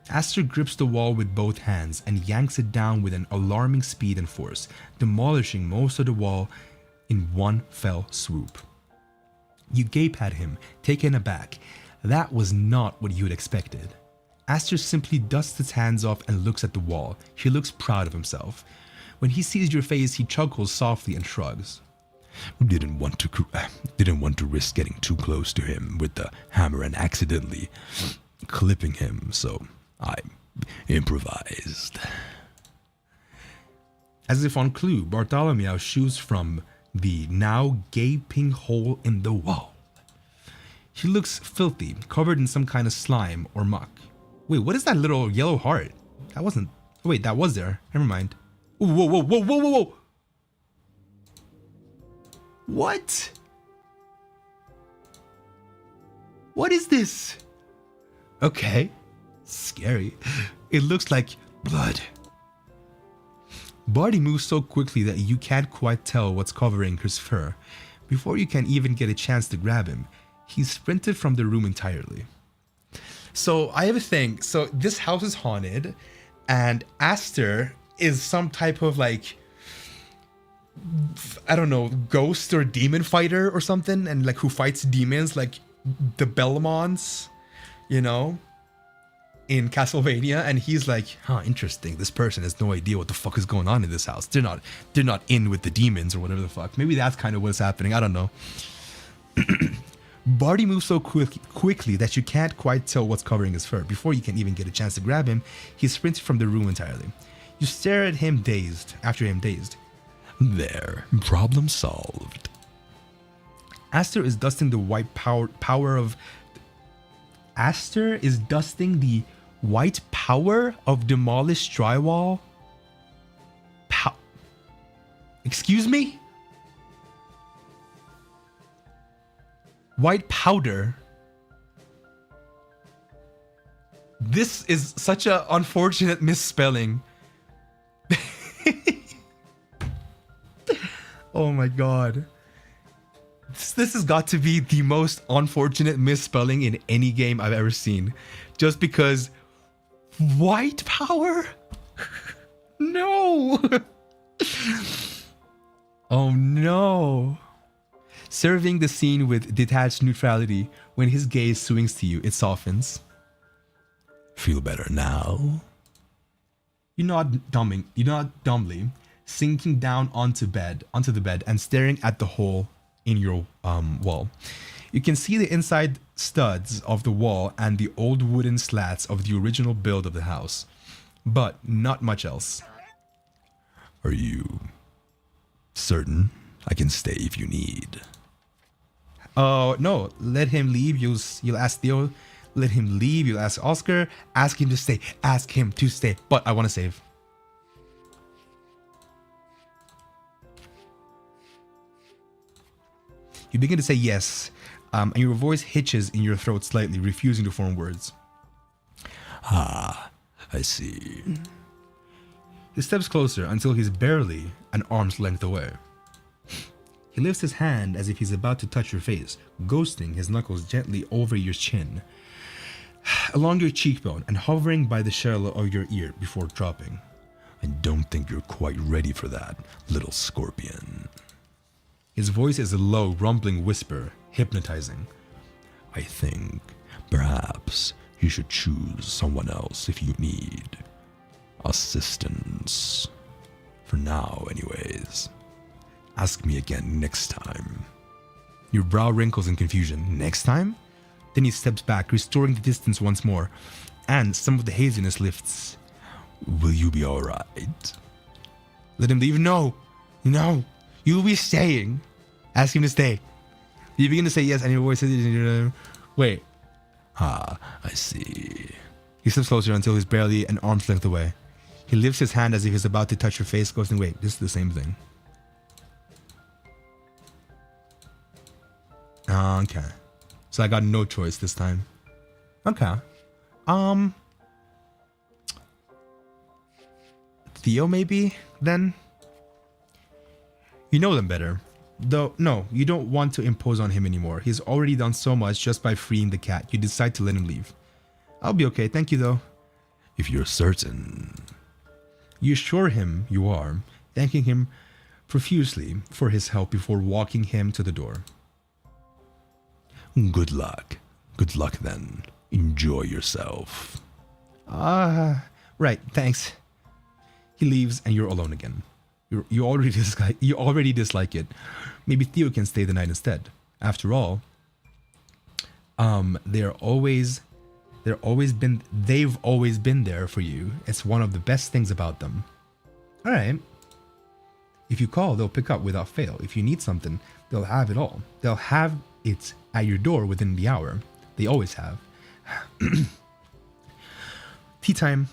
Aster grips the wall with both hands and yanks it down with an alarming speed and force, demolishing most of the wall in one fell swoop. You gape at him, taken aback. That was not what you had expected. Aster simply dusts his hands off and looks at the wall. He looks proud of himself. When he sees your face, he chuckles softly and shrugs. Didn't want to risk getting too close to him with the hammer and accidentally clipping him, so I improvised. As if on clue, Bartholomew shoos from the now gaping hole in the wall. He looks filthy, covered in some kind of slime or muck. Wait, what is that little yellow heart? That wasn't... Wait, that was there. Never mind. Ooh, whoa, whoa, whoa, whoa, whoa, whoa! What? What is this? Okay. Scary. It looks like blood. Barty moves so quickly that you can't quite tell what's covering his fur. Before you can even get a chance to grab him, he's sprinted from the room entirely. So I have a thing. So this house is haunted, and Aster is some type of like, I don't know, ghost or demon fighter or something, and like who fights demons like the Belmonts, you know, in Castlevania. And he's like, huh, interesting. This person has no idea what the fuck is going on in this house. They're not in with the demons or whatever the fuck. Maybe that's kind of what's happening. I don't know. Barty moves so quickly that you can't quite tell what's covering his fur. Before you can even get a chance to grab him, he sprints from the room entirely. You stare at him dazed. There, problem solved. Aster is dusting the white power of... Aster is dusting the white power of demolished drywall? Excuse me? White powder? This is such an unfortunate misspelling. Oh my god. This has got to be the most unfortunate misspelling in any game I've ever seen. Just because... White power? No! Oh no. Serving the scene with detached neutrality, when his gaze swings to you, it softens. Feel better now? You nod dumbly, sinking down onto the bed and staring at the hole in your wall. You can see the inside studs of the wall and the old wooden slats of the original build of the house, but not much else. Are you certain I can stay if you need? No, let him leave. You'll ask Theo. Let him leave. You'll ask Oscar. Ask him to stay. Ask him to stay. But I want to save. You begin to say yes, and your voice hitches in your throat slightly, refusing to form words. Ah, I see. He steps closer until he's barely an arm's length away. He lifts his hand as if he's about to touch your face, ghosting his knuckles gently over your chin, along your cheekbone, and hovering by the shell of your ear before dropping. I don't think you're quite ready for that, little scorpion. His voice is a low, rumbling whisper, hypnotizing. I think perhaps you should choose someone else if you need assistance. For now, anyways. Ask me again next time. Your brow wrinkles in confusion. Next time? Then he steps back, restoring the distance once more, and some of the haziness lifts. Will you be alright? Let him leave? No! No! You'll be staying. Ask him to stay. You begin to say yes, and your voice says, wait. Ah, I see. He steps closer until he's barely an arm's length away. He lifts his hand as if he's about to touch your face, goes, wait, this is the same thing. Okay. So I got no choice this time. Okay. Theo maybe, then? You know them better. Though, no, you don't want to impose on him anymore. He's already done so much just by freeing the cat. You decide to let him leave. I'll be okay, thank you though. If you're certain. You assure him you are, thanking him profusely for his help before walking him to the door. Good luck. Good luck then. Enjoy yourself. Right, thanks. He leaves and you're alone again. You already dislike it. Maybe Theo can stay the night instead. After all, they've always been there for you. It's one of the best things about them. All right. If you call, they'll pick up without fail. If you need something, they'll have it all. They'll have it at your door within the hour. They always have. Tea time.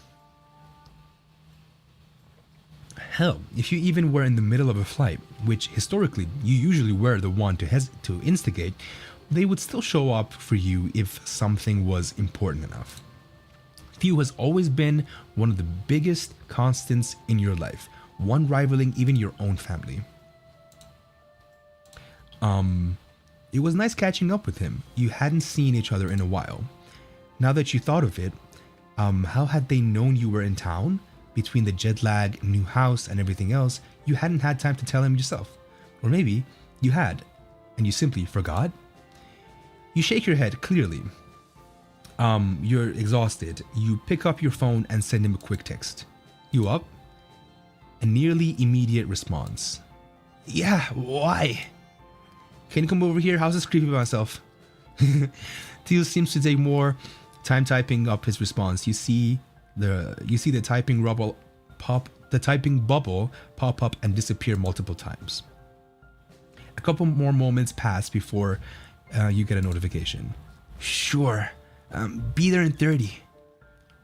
Hell, if you even were in the middle of a flight, which historically you usually were the one to instigate, they would still show up for you if something was important enough. Theo has always been one of the biggest constants in your life, one rivaling even your own family. It was nice catching up with him. You hadn't seen each other in a while. Now that you thought of it, how had they known you were in town? Between the jet lag, new house, and everything else, you hadn't had time to tell him yourself. Or maybe you had, and you simply forgot? You shake your head clearly. You're exhausted. You pick up your phone and send him a quick text. You up? A nearly immediate response. Yeah, why? Can you come over here? How's this creepy by myself? Theo seems to take more time typing up his response. You see the typing bubble pop up and disappear multiple times. A couple more moments pass before you get a notification. Sure, be there in 30.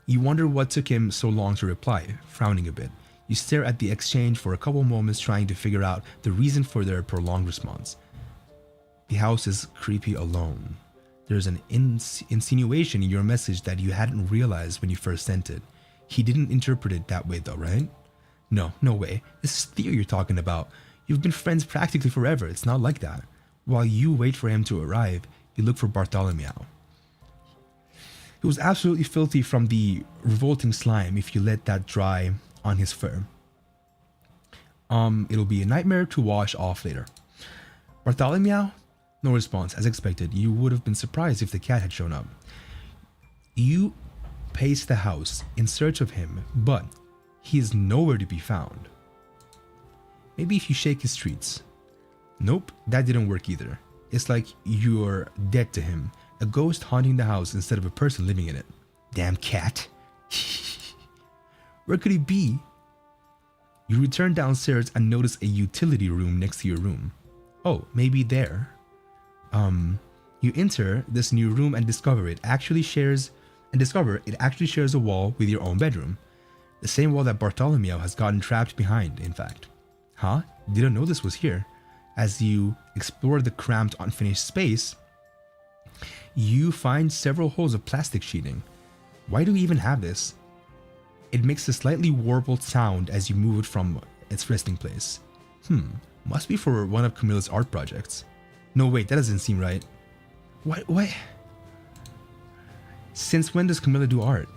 You wonder what took him so long to reply, frowning a bit. You stare at the exchange for a couple moments trying to figure out the reason for their prolonged response. The house is creepy alone. There's an insinuation in your message that you hadn't realized when you first sent it. He didn't interpret it that way though, right? No way. This is Theo you're talking about. You've been friends practically forever. It's not like that. While you wait for him to arrive, you look for Bartholomew. He was absolutely filthy from the revolting slime if you let that dry on his fur. It'll be a nightmare to wash off later. Bartholomew? No response. As expected, you would have been surprised if the cat had shown up. You pace the house in search of him, but he is nowhere to be found. Maybe if you shake his treats. Nope, that didn't work either. It's like you're dead to him, a ghost haunting the house instead of a person living in it. Damn cat. Where could he be? You return downstairs and notice a utility room next to your room. Oh, maybe there. You enter this new room and discover it actually shares a wall with your own bedroom. The same wall that Bartholomew has gotten trapped behind, in fact. Huh? Didn't know this was here. As you explore the cramped, unfinished space, you find several holes of plastic sheeting. Why do we even have this? It makes a slightly warbled sound as you move it from its resting place. Must be for one of Camilla's art projects. No, wait, that doesn't seem right. What? Since when does Camilla do art?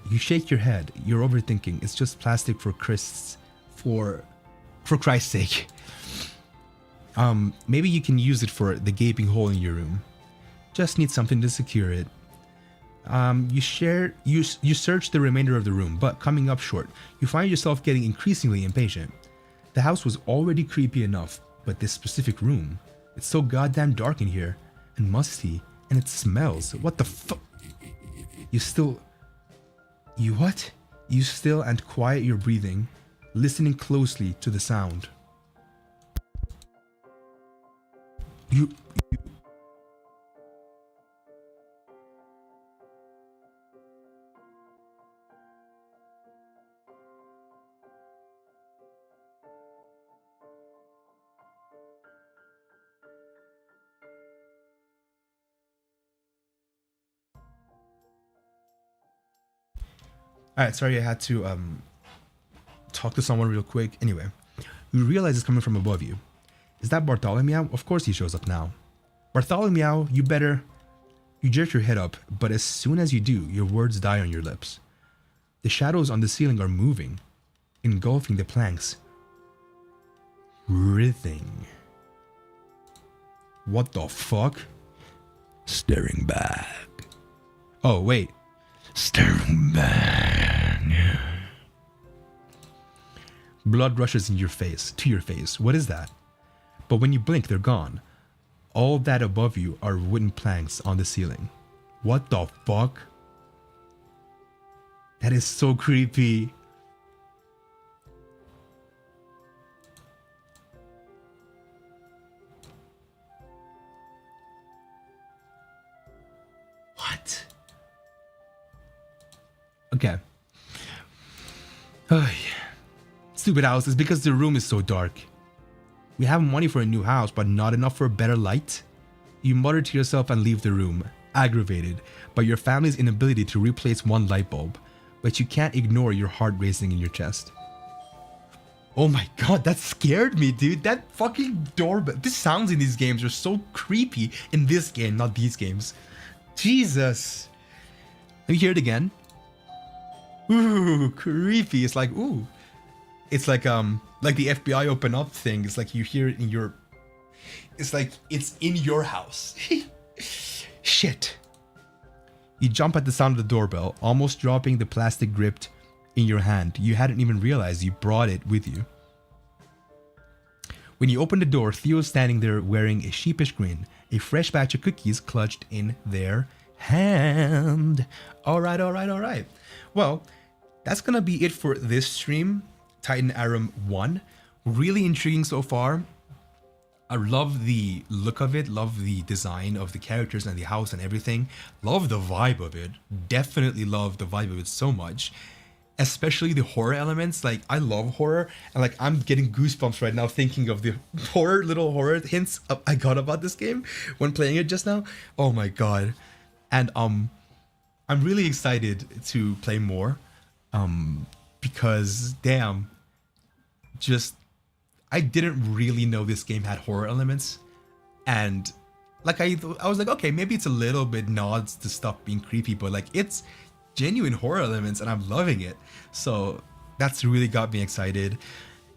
You shake your head. You're overthinking. It's just plastic for Christ's... For Christ's sake. Maybe you can use it for the gaping hole in your room. Just need something to secure it. You search the remainder of the room, but coming up short, you find yourself getting increasingly impatient. The house was already creepy enough, but this specific room, it's so goddamn dark in here, and musty, and it smells. What the fuck? You still and quiet your breathing, listening closely to the sound. Alright, sorry, I had to talk to someone real quick. Anyway, you realize it's coming from above you. Is that Bartholomew? Of course he shows up now. Bartholomew, you jerk your head up, but as soon as you do, your words die on your lips. The shadows on the ceiling are moving, engulfing the planks. Writhing. What the fuck? Staring back. Oh, wait. Staring back. Blood rushes to your face. What is that? But when you blink, they're gone. All that above you are wooden planks on the ceiling. What the fuck? That is so creepy. What? Okay. Oh, yeah. Stupid house is because the room is so dark. We have money for a new house, but not enough for a better light? You mutter to yourself and leave the room, aggravated by your family's inability to replace one light bulb, but you can't ignore your heart racing in your chest. Oh my god, that scared me, dude. That fucking doorbell. The sounds in these games are so creepy in this game, not these games. Jesus. Let me hear it again. Ooh, creepy. It's like, ooh. It's like the FBI open up thing. It's like you hear it in your... It's like it's in your house. Shit. You jump at the sound of the doorbell, almost dropping the plastic gripped in your hand. You hadn't even realized you brought it with you. When you open the door, Theo's standing there wearing a sheepish grin, a fresh batch of cookies clutched in their hand. Alright. Well, that's gonna be it for this stream. Titan Arum 1. Really intriguing so far. I love the look of it, love the design of the characters and the house and everything. Love the vibe of it. Definitely love the vibe of it so much. Especially the horror elements. Like, I love horror, and like I'm getting goosebumps right now thinking of the little horror hints I got about this game when playing it just now. Oh my god. And I'm really excited to play more. Because damn, I didn't really know this game had horror elements, and like I was like, okay, maybe it's a little bit nods to stuff being creepy, but like it's genuine horror elements, and I'm loving it. So that's really got me excited.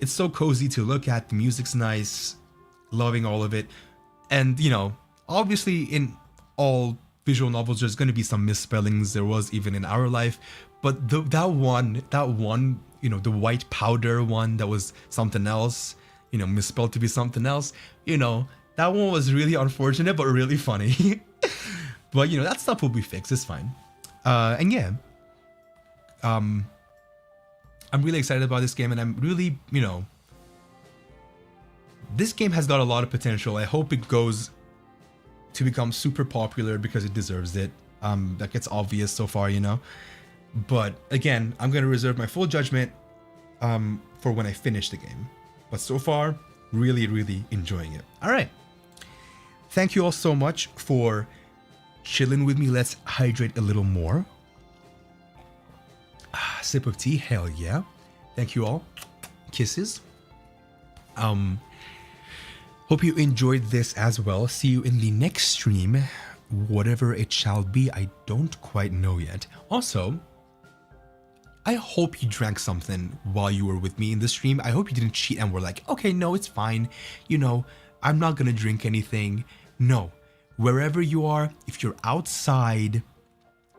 It's so cozy to look at. The music's nice, loving all of it, and you know, obviously in all visual novels there's going to be some misspellings. There was even in Our Life. But that one, you know, the white powder one that was something else, you know, misspelled to be something else, you know, that one was really unfortunate, but really funny. But, you know, that stuff will be fixed. It's fine. And yeah, I'm really excited about this game, and I'm really, you know, this game has got a lot of potential. I hope it goes to become super popular because it deserves it. Like it's obvious so far, you know. But again, I'm going to reserve my full judgment for when I finish the game. But so far, really, really enjoying it. All right. Thank you all so much for chilling with me. Let's hydrate a little more. Sip of tea. Hell yeah. Thank you all. Kisses. Hope you enjoyed this as well. See you in the next stream. Whatever it shall be, I don't quite know yet. Also, I hope you drank something while you were with me in the stream. I hope you didn't cheat and were like, okay, no, it's fine. You know, I'm not gonna drink anything. No, wherever you are, if you're outside,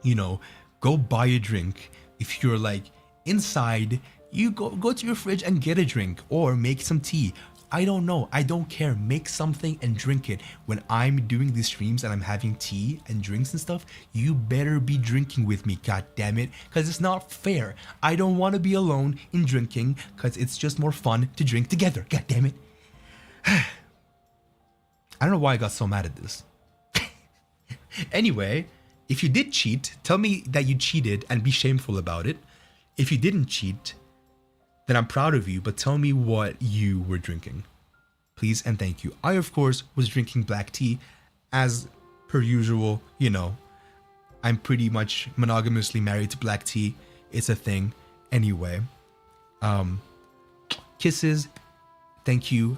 you know, go buy a drink. If you're like inside, you go to your fridge and get a drink or make some tea. I don't know. I don't care. Make something and drink it. When I'm doing these streams and I'm having tea and drinks and stuff, you better be drinking with me, god damn it, because it's not fair. I don't want to be alone in drinking because it's just more fun to drink together, god damn it. I don't know why I got so mad at this. Anyway, if you did cheat, tell me that you cheated and be shameful about it. If you didn't cheat, then I'm proud of you, but tell me what you were drinking. Please and thank you. I, of course, was drinking black tea, as per usual. You know, I'm pretty much monogamously married to black tea. It's a thing. Anyway, kisses. Thank you.